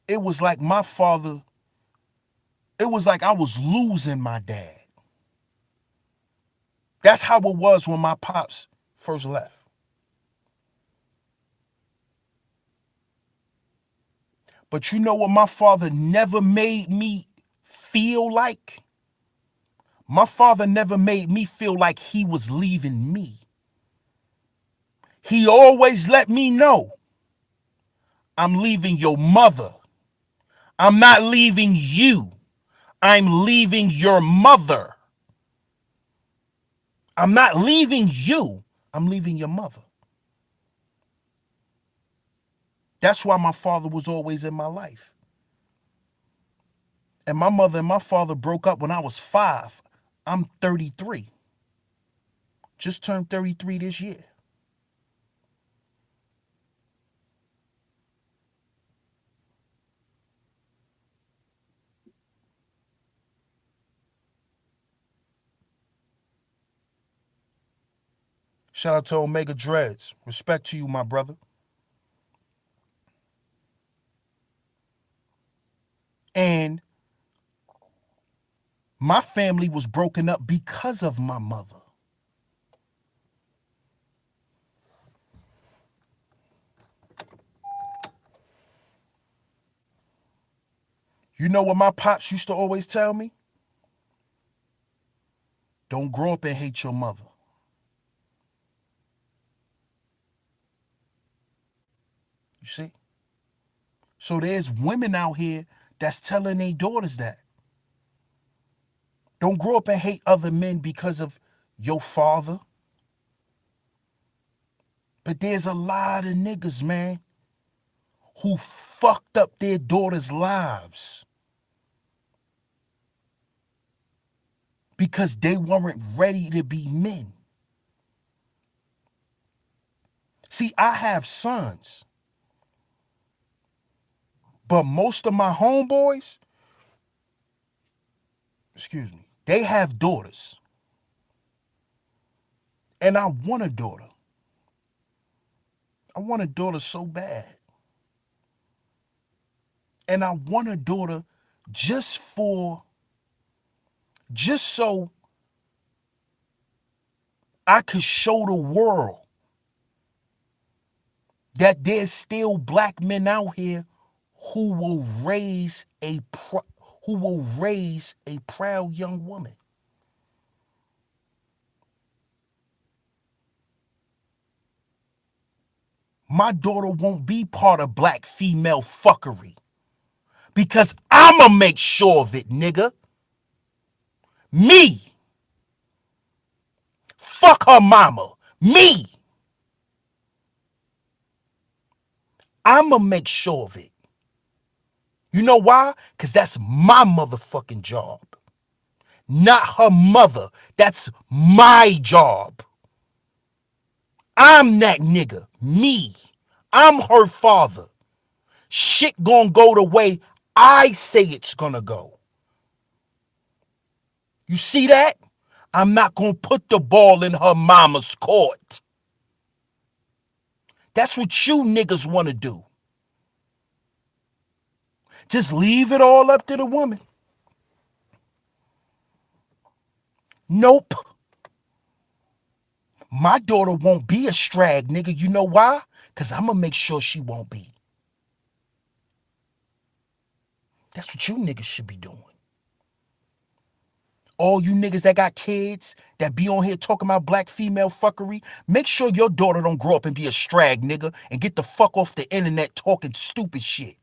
It was like my father, it was like I was losing my dad. That's how it was when my pops first left. But you know what my father never made me feel like? My father never made me feel like he was leaving me. He always let me know, I'm leaving your mother. I'm not leaving you. I'm leaving your mother. I'm not leaving you. I'm leaving your mother. That's why my father was always in my life. And my mother and my father broke up when I was 5. I'm 33. Just turned 33 this year. Shout out to Omega Dreads. Respect to you, my brother. And my family was broken up because of my mother. You know what my pops used to always tell me? Don't grow up and hate your mother. You see? So there's women out here that's telling their daughters that. Don't grow up and hate other men because of your father. But there's a lot of niggas, man, who fucked up their daughters' lives because they weren't ready to be men. See, I have sons, but most of my homeboys, they have daughters. And I want a daughter. I want a daughter so bad. And I want a daughter just so I could show the world that there's still black men out here who will raise a proud young woman. My daughter won't be part of black female fuckery because I'ma make sure of it, nigga. Me. Fuck her mama. Me. I'ma make sure of it. You know why? Because that's my motherfucking job. Not her mother. That's my job. I'm that nigga. Me. I'm her father. Shit gonna go the way I say it's gonna go. You see that? I'm not gonna put the ball in her mama's court. That's what you niggas wanna do. Just leave it all up to the woman. Nope. My daughter won't be a Stragg, nigga. You know why? Because I'm going to make sure she won't be. That's what you niggas should be doing. All you niggas that got kids that be on here talking about black female fuckery, make sure your daughter don't grow up and be a Stragg, nigga, and get the fuck off the internet talking stupid shit.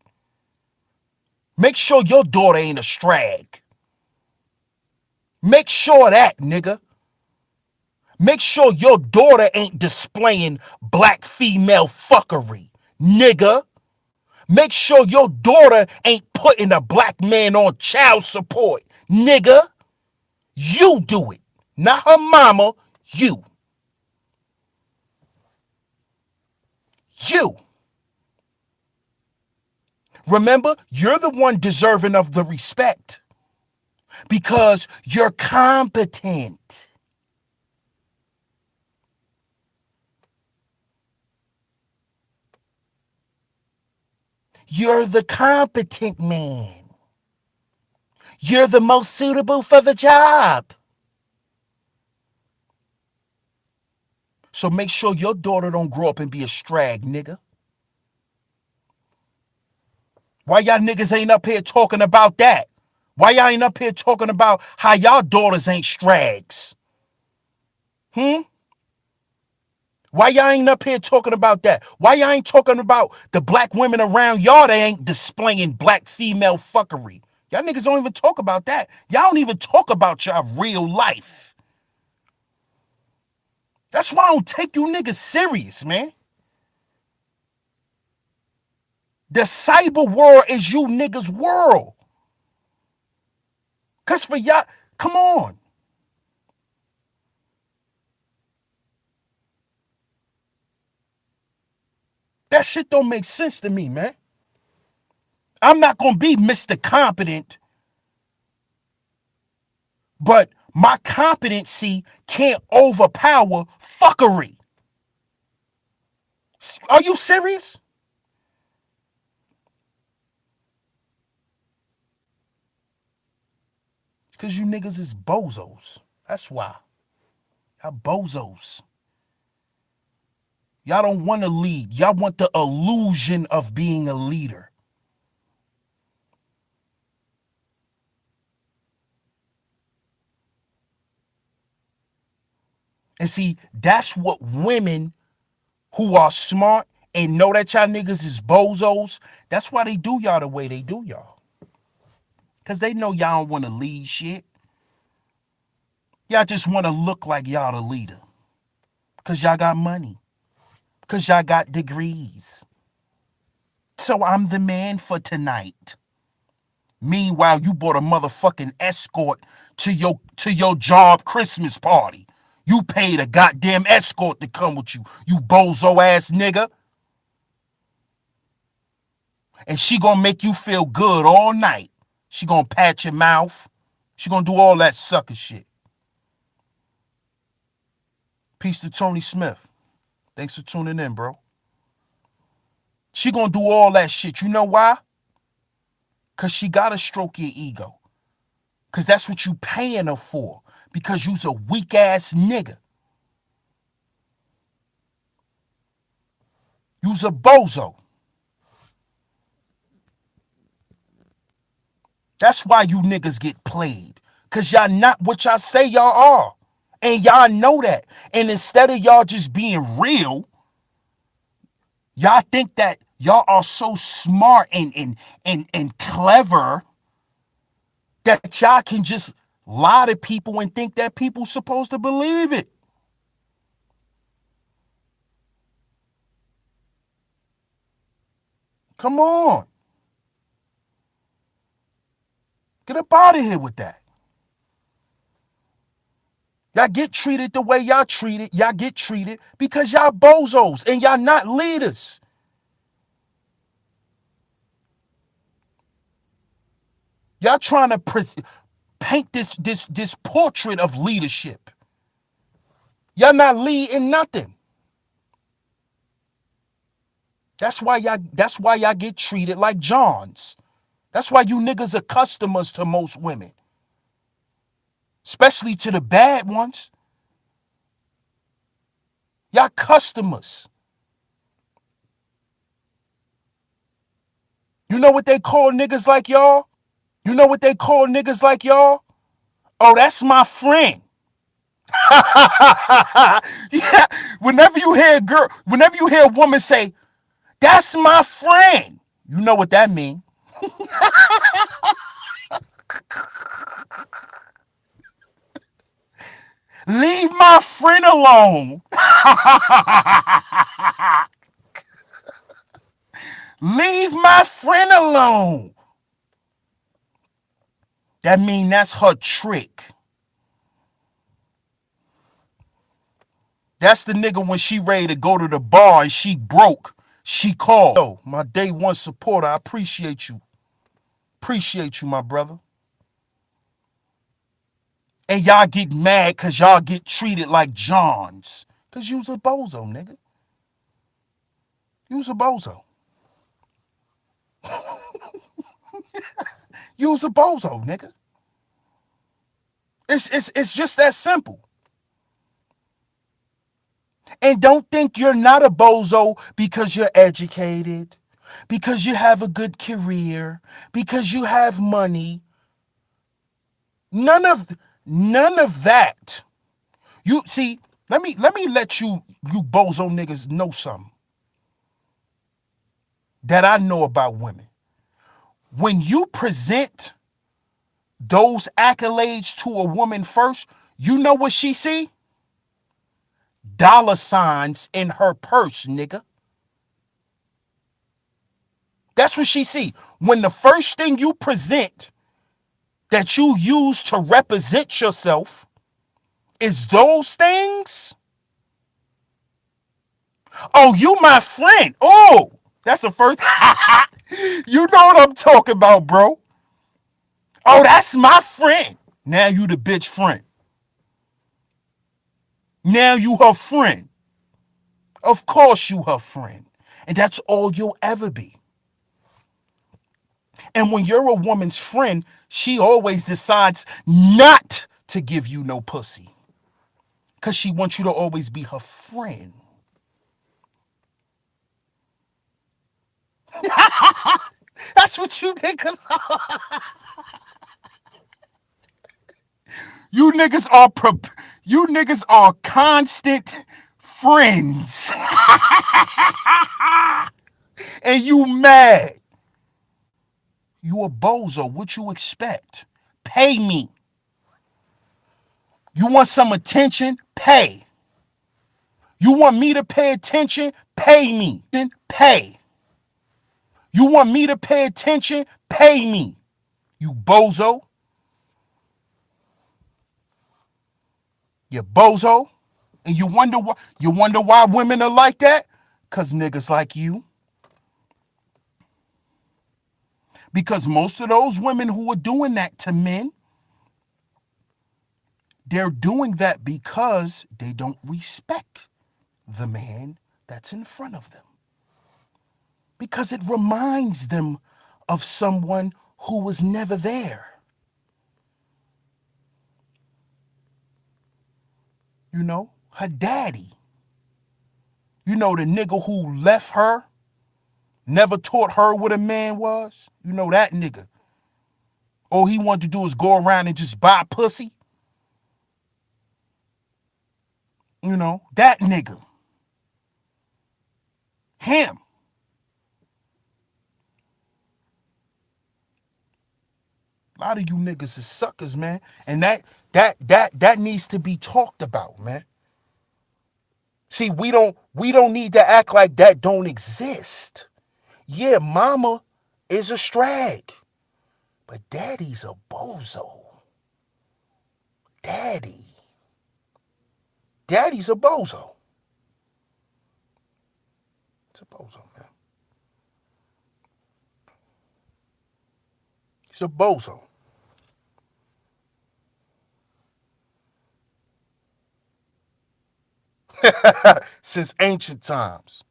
Make sure your daughter ain't a Stragg. Make sure that, nigga. Make sure your daughter ain't displaying black female fuckery, nigga. Make sure your daughter ain't putting a black man on child support, nigga. You do it. Not her mama, you. You. Remember, you're the one deserving of the respect. Because you're competent. You're the competent man. You're the most suitable for the job. So make sure your daughter don't grow up and be a strag, nigga. Why y'all niggas ain't up here talking about that? Why y'all ain't up here talking about how y'all daughters ain't strags? Hmm? Why y'all ain't up here talking about that? Why y'all ain't talking about the black women around y'all that ain't displaying black female fuckery? Y'all niggas don't even talk about that. Y'all don't even talk about y'all real life. That's why I don't take you niggas serious, man. The cyber world is you niggas' world. Cause for y'all, come on. That shit don't make sense to me, man. I'm not gonna be Mr. Competent, but my competency can't overpower fuckery. Are you serious? Because you niggas is bozos. That's why. Y'all bozos. Y'all don't want to lead. Y'all want the illusion of being a leader. And see, that's what women who are smart and know that y'all niggas is bozos, that's why they do y'all the way they do y'all. Because they know y'all don't want to lead shit. Y'all just want to look like y'all the leader. Because y'all got money. Because y'all got degrees. So I'm the man for tonight. Meanwhile, you bought a motherfucking escort to your job Christmas party. You paid a goddamn escort to come with you, you bozo ass nigga. And she gonna make you feel good all night. She gonna pat your mouth. She gonna do all that sucker shit. Peace to Tony Smith. Thanks for tuning in, bro. She gonna do all that shit. You know why? Cause she gotta stroke your ego. Cause that's what you paying her for. Because you's a weak ass nigga. You's a bozo. That's why you niggas get played. Cause y'all not what y'all say y'all are. And y'all know that. And instead of y'all just being real, y'all think that y'all are so smart and clever that y'all can just lie to people and think that people supposed to believe it. Come on. Get up out of here with that. Y'all get treated the way y'all treated. Y'all get treated because y'all bozos and y'all not leaders. Y'all trying to paint this portrait of leadership. Y'all not leading nothing. That's why y'all get treated like Johns. That's why you niggas are customers to most women. Especially to the bad ones. Y'all customers. You know what they call niggas like y'all? You know what they call niggas like y'all? Oh, that's my friend. Yeah. Whenever you hear a woman say, that's my friend, you know what that means. Leave my friend alone. Leave my friend alone. That mean that's her trick. That's the nigga when she ready to go to the bar and she broke. She called. Yo, my day one supporter, I appreciate you. Appreciate you, my brother. And y'all get mad because y'all get treated like Johns. Because you's a bozo, nigga. You's a bozo. You's a bozo, nigga. It's just that simple. And don't think you're not a bozo because you're educated, because you have a good career, because you have money. None of that. You see, let me let you bozo niggas know something that I know about women. When you present those accolades to a woman first, you know what she see? Dollar signs in her purse, nigga. That's what she see. When the first thing you present that you use to represent yourself is those things. Oh, you my friend. Oh, that's the first. You know what I'm talking about, bro. Oh, that's my friend. Now you the bitch friend. Now you her friend. Of course you her friend. And that's all you'll ever be. And when you're a woman's friend, she always decides not to give you no pussy. Because she wants you to always be her friend. That's what you niggas are. You niggas are you niggas are constant friends. And you mad. You a bozo. What you expect? Pay me. You want some attention? Pay. You want me to pay attention? Pay me. Pay. You want me to pay attention? Pay me. You bozo. You bozo. And you wonder why women are like that? Cause niggas like you. Because most of those women who are doing that to men, they're doing that because they don't respect the man that's in front of them. Because it reminds them of someone who was never there. You know, her daddy. You know, the nigga who left her, never taught her what a man was. You know that nigga. All he wanted to do is go around and just buy pussy. You know, that nigga. Him. A lot of you niggas is suckers, man. And that needs to be talked about, man. See, we don't need to act like that don't exist. Yeah, mama is a strag, but daddy's a bozo. Daddy's a bozo. It's a bozo, man. He's a bozo. Since ancient times.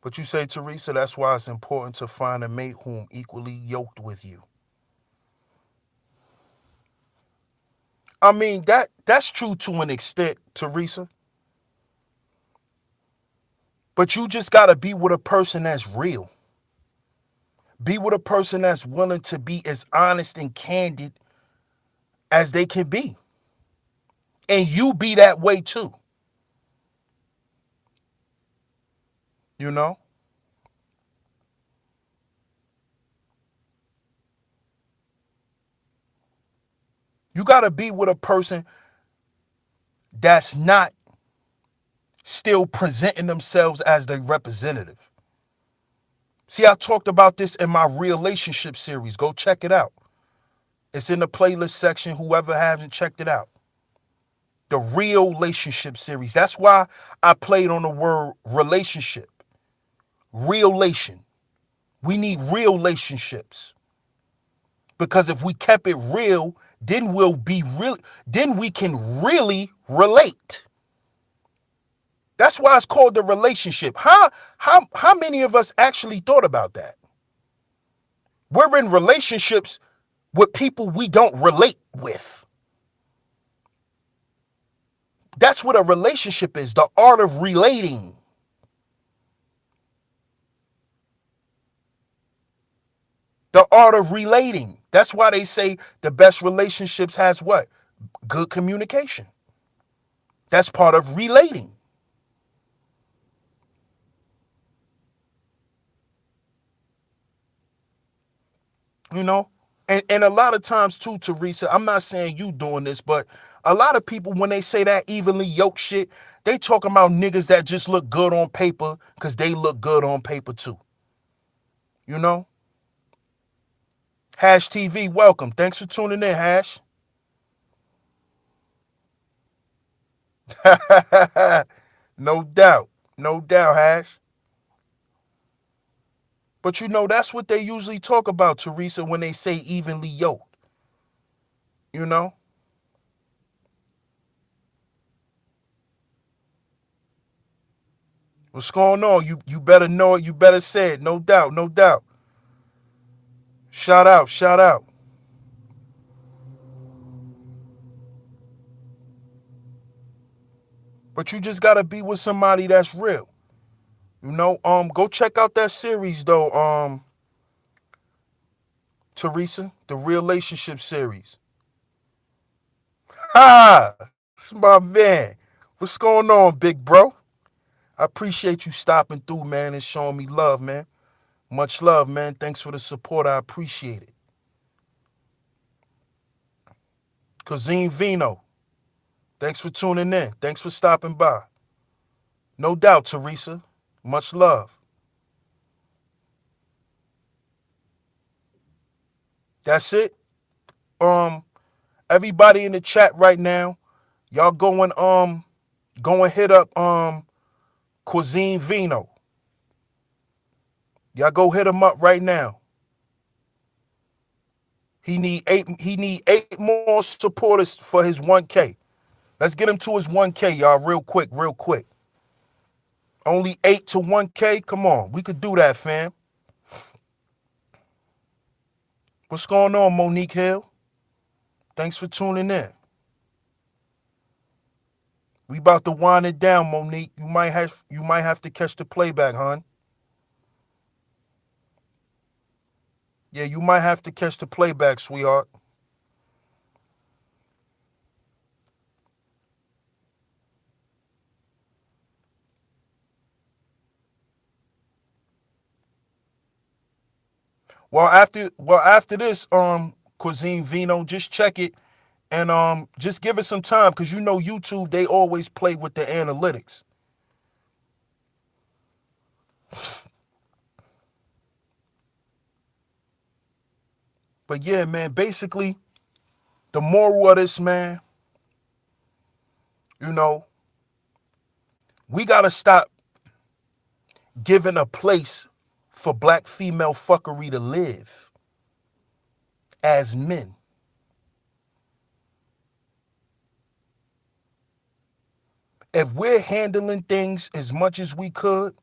But you say, Teresa, that's why it's important to find a mate whom equally yoked with you. I mean, that's true to an extent, Teresa. But you just gotta be with a person that's real. Be with a person that's willing to be as honest and candid as they can be. And you be that way too. You know? You gotta be with a person that's not still presenting themselves as the representative. See, I talked about this in my relationship series. Go check it out. It's in the playlist section, whoever hasn't checked it out. The real relationship series. That's why I played on the word relationship. Relation. We need real relationships. Because if we kept it real, then we'll be real, then we can really relate. That's why it's called the relationship. How many of us actually thought about that? We're in relationships with people we don't relate with. That's what a relationship is, the art of relating. The art of relating. That's why they say the best relationships has what? Good communication. That's part of relating. You know? And a lot of times too, Teresa, I'm not saying you doing this, but a lot of people, when they say that evenly yoked shit, they talking about niggas that just look good on paper because they look good on paper too. You know? Hash TV, welcome. Thanks for tuning in, Hash. No doubt. No doubt, Hash. But you know, that's what they usually talk about, Teresa, when they say evenly yoked. You know? What's going on? You better know it. You better say it. No doubt. No doubt. Shout out. Shout out. But you just gotta be with somebody that's real. You know, go check out that series though, Teresa, the relationship series. Ha! It's my man. What's going on, big bro? I appreciate you stopping through, man, and showing me love, man. Much love, man. Thanks for the support. I appreciate it. Kazim Vino, thanks for tuning in. Thanks for stopping by. No doubt, Teresa. Much love. That's it. Um, Everybody in the chat right now, y'all go and hit up Cuisine Vino. Y'all go hit him up right now. He need eight more supporters for his 1K. Let's get him to his 1K, y'all, real quick, real quick. Only 8 to 1K. Come on, we could do that, fam. What's going on, Monique Hill? Thanks for tuning in. We about to wind it down, Monique. You might have to catch the playback, hon. Yeah, you might have to catch the playback, sweetheart. Well after this, Cuisine Vino, just check it and just give it some time because you know YouTube, they always play with the analytics. But yeah, man, basically, the moral of this, man, you know, we gotta stop giving a place for black female fuckery to live as men. If we're handling things as much as we could,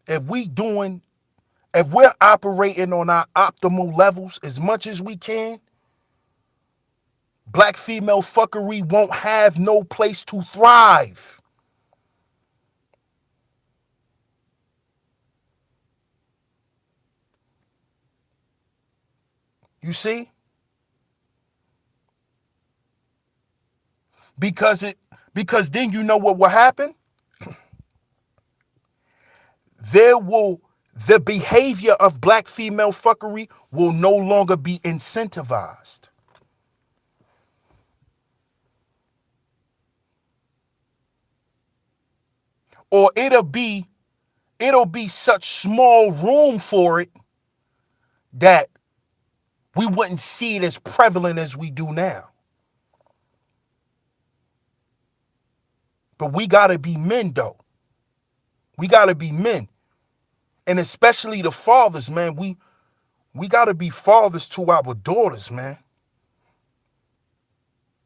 if we doing, if we're operating on our optimal levels as much as we can, black female fuckery won't have no place to thrive. You see? Because it because then you know what will happen? There will the behavior of black female fuckery will no longer be incentivized. Or it'll be such small room for it that we wouldn't see it as prevalent as we do now. But we gotta be men though. We gotta be men. And especially the fathers, man. We got to be fathers to our daughters, man.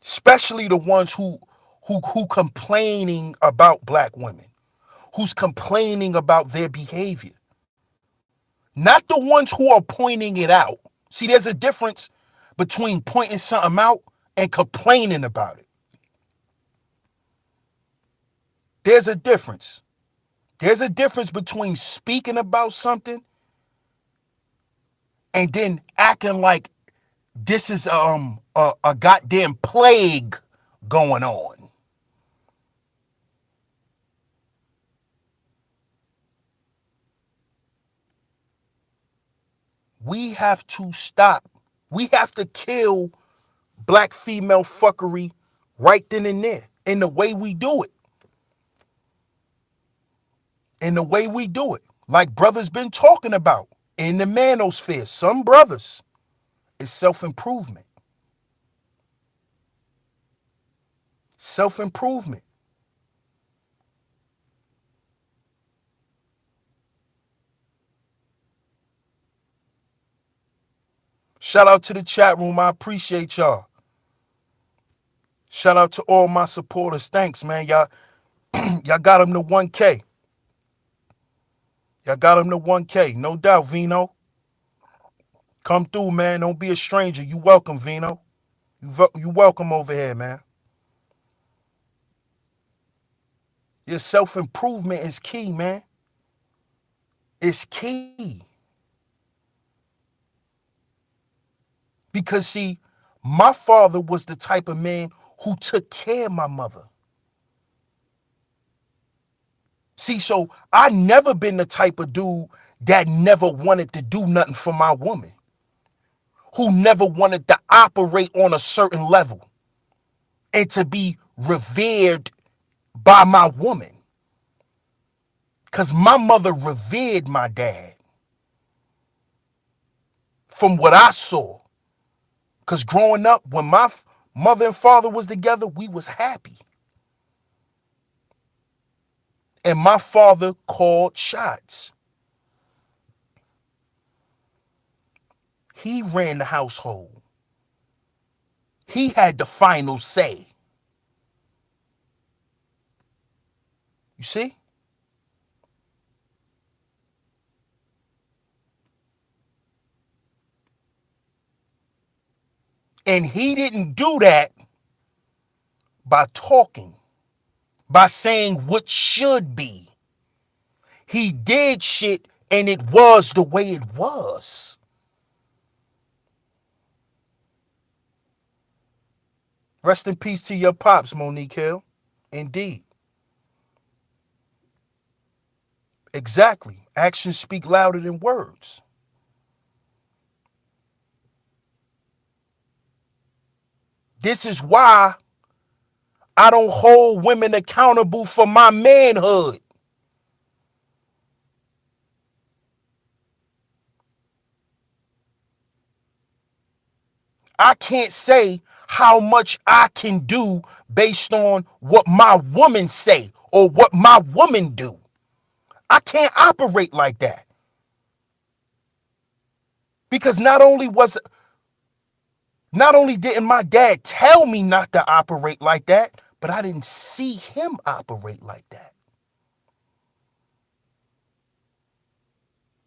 Especially the ones who complaining about black women, who's complaining about their behavior. Not the ones who are pointing it out. See, there's a difference between pointing something out and complaining about it. There's a difference. There's a difference between speaking about something and then acting like this is a goddamn plague going on. We have to stop. We have to kill black female fuckery right then and there in the way we do it. In the way we do it. Like brothers been talking about in the manosphere. Some brothers is self-improvement. Self-improvement. Shout out to the chat room. I appreciate y'all. Shout out to all my supporters. Thanks, man. Y'all got them to 1K. Y'all got them to 1K. No doubt, Vino. Come through, man. Don't be a stranger. You welcome, Vino. You welcome over here, man. Your self-improvement is key, man. It's key. Because, see, my father was the type of man who took care of my mother. See, so I never been the type of dude that never wanted to do nothing for my woman, who never wanted to operate on a certain level and to be revered by my woman. Because my mother revered my dad from what I saw. Because growing up, when my mother and father was together, we was happy. And my father called shots. He ran the household. He had the final say. You see? And he didn't do that by talking, by saying what should be. He did shit and it was the way it was. Rest in peace to your pops, Monique Hill. Indeed. Exactly. Actions speak louder than words. This is why I don't hold women accountable for my manhood. I can't say how much I can do based on what my woman say or what my woman do. I can't operate like that. Because not only didn't my dad tell me not to operate like that, but I didn't see him operate like that.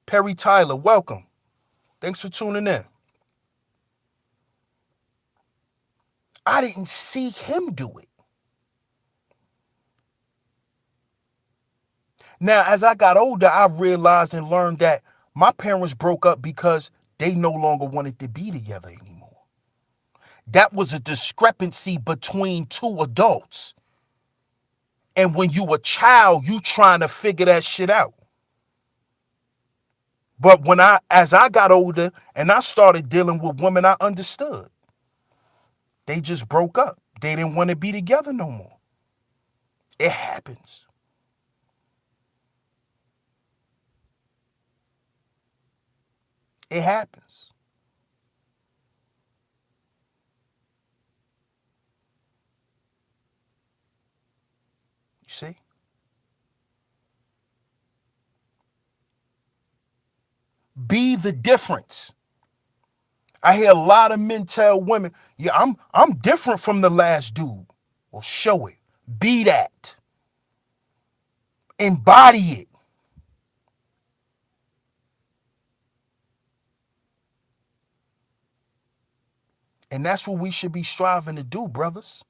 Perry Tyler, welcome. Thanks for tuning in. I didn't see him do it. Now, as I got older, I realized and learned that my parents broke up because they no longer wanted to be together anymore. That was a discrepancy between two adults. And when you a child, you trying to figure that shit out. But as I got older and I started dealing with women, I understood. They just broke up. They didn't want to be together no more. It happens. It happens. You see? Be the difference. I hear a lot of men tell women, yeah, I'm different from the last dude. Well, show it. Be that. Embody it. And that's what we should be striving to do, brothers.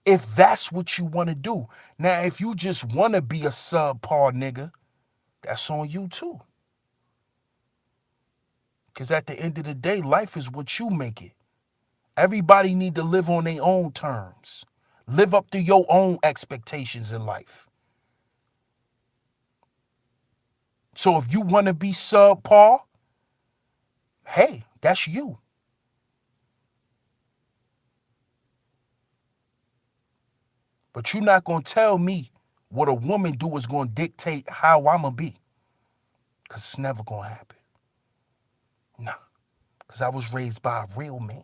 If that's what you want to do. Now, if you just want to be a subpar nigga, that's on you too. Because at the end of the day, life is what you make it. Everybody need to live on their own terms. Live up to your own expectations in life. So if you want to be subpar, hey, that's you. But you're not going to tell me what a woman do is going to dictate how I'm going to be. Because it's never going to happen. Nah. Because I was raised by a real man.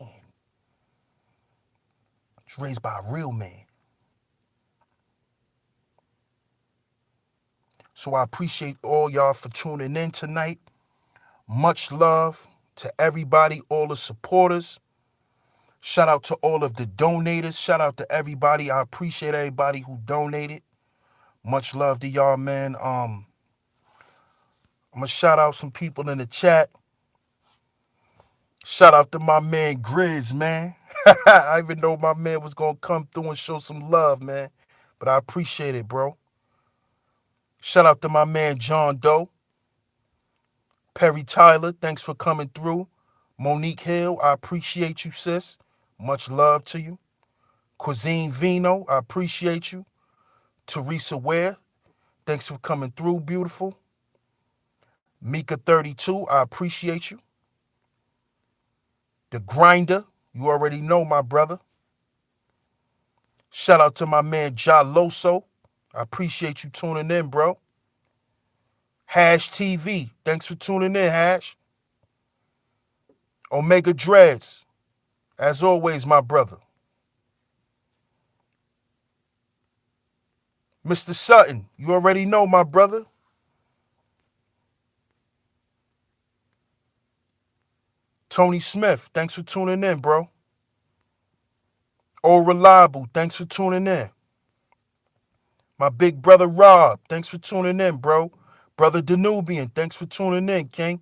I was raised by a real man. So I appreciate all y'all for tuning in tonight. Much love to everybody, all the supporters. Shout out to all of the donators. Shout out to everybody. I appreciate everybody who donated. Much love to y'all, man. I'm going to shout out some people in the chat. Shout out to my man Grizz, man. I even know my man was going to come through and show some love, man. But I appreciate it, bro. Shout out to my man John Doe. Perry Tyler, thanks for coming through. Monique Hill, I appreciate you, sis. Much love to you. Cuisine Vino, I appreciate you. Teresa Ware, thanks for coming through, beautiful. Mika 32, I appreciate you. The Grinder, you already know my brother. Shout out to my man Jaloso. I appreciate you tuning in, bro. Hash TV, thanks for tuning in, Hash. Omega Dreads, as always, my brother. Mr. Sutton, you already know my brother. Tony Smith, thanks for tuning in, bro. All Reliable, thanks for tuning in. My big brother Rob, thanks for tuning in, bro. Brother Danubian, thanks for tuning in, King.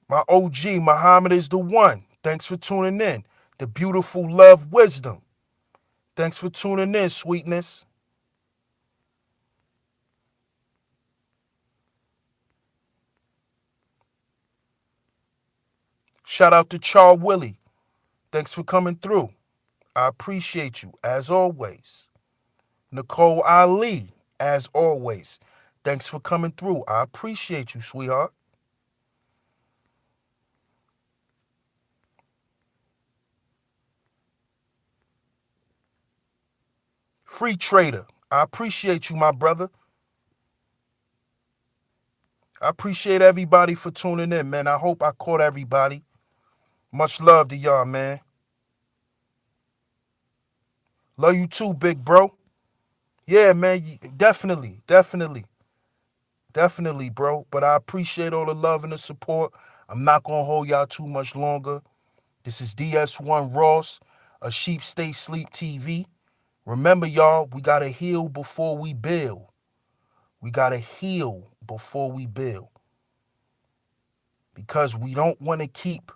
My OG, Muhammad is the one. Thanks for tuning in. The beautiful love wisdom. Thanks for tuning in, sweetness. Shout out to Char Willie. Thanks for coming through. I appreciate you, as always. Nicole Ali, as always. Thanks for coming through. I appreciate you, sweetheart. Free Trader, I appreciate you, my brother. I appreciate everybody for tuning in, man. I hope I caught everybody. Much love to y'all, man. Love you too, big bro. Yeah, man, definitely, bro. But I appreciate all the love and the support. I'm not going to hold y'all too much longer. This is DS1 Ross, a Sheep Stay Sleep TV. Remember, y'all, we got to heal before we build. We got to heal before we build. Because we don't want to keep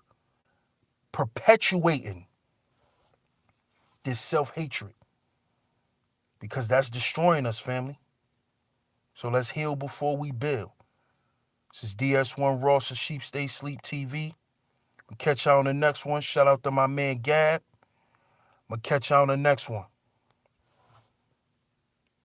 perpetuating this self-hatred. Because that's destroying us, family. So let's heal before we build. This is DS1 Ross of Sheep Stay Sleep TV. We'll catch y'all on the next one. Shout out to my man Gab. I'm going to catch y'all on the next one.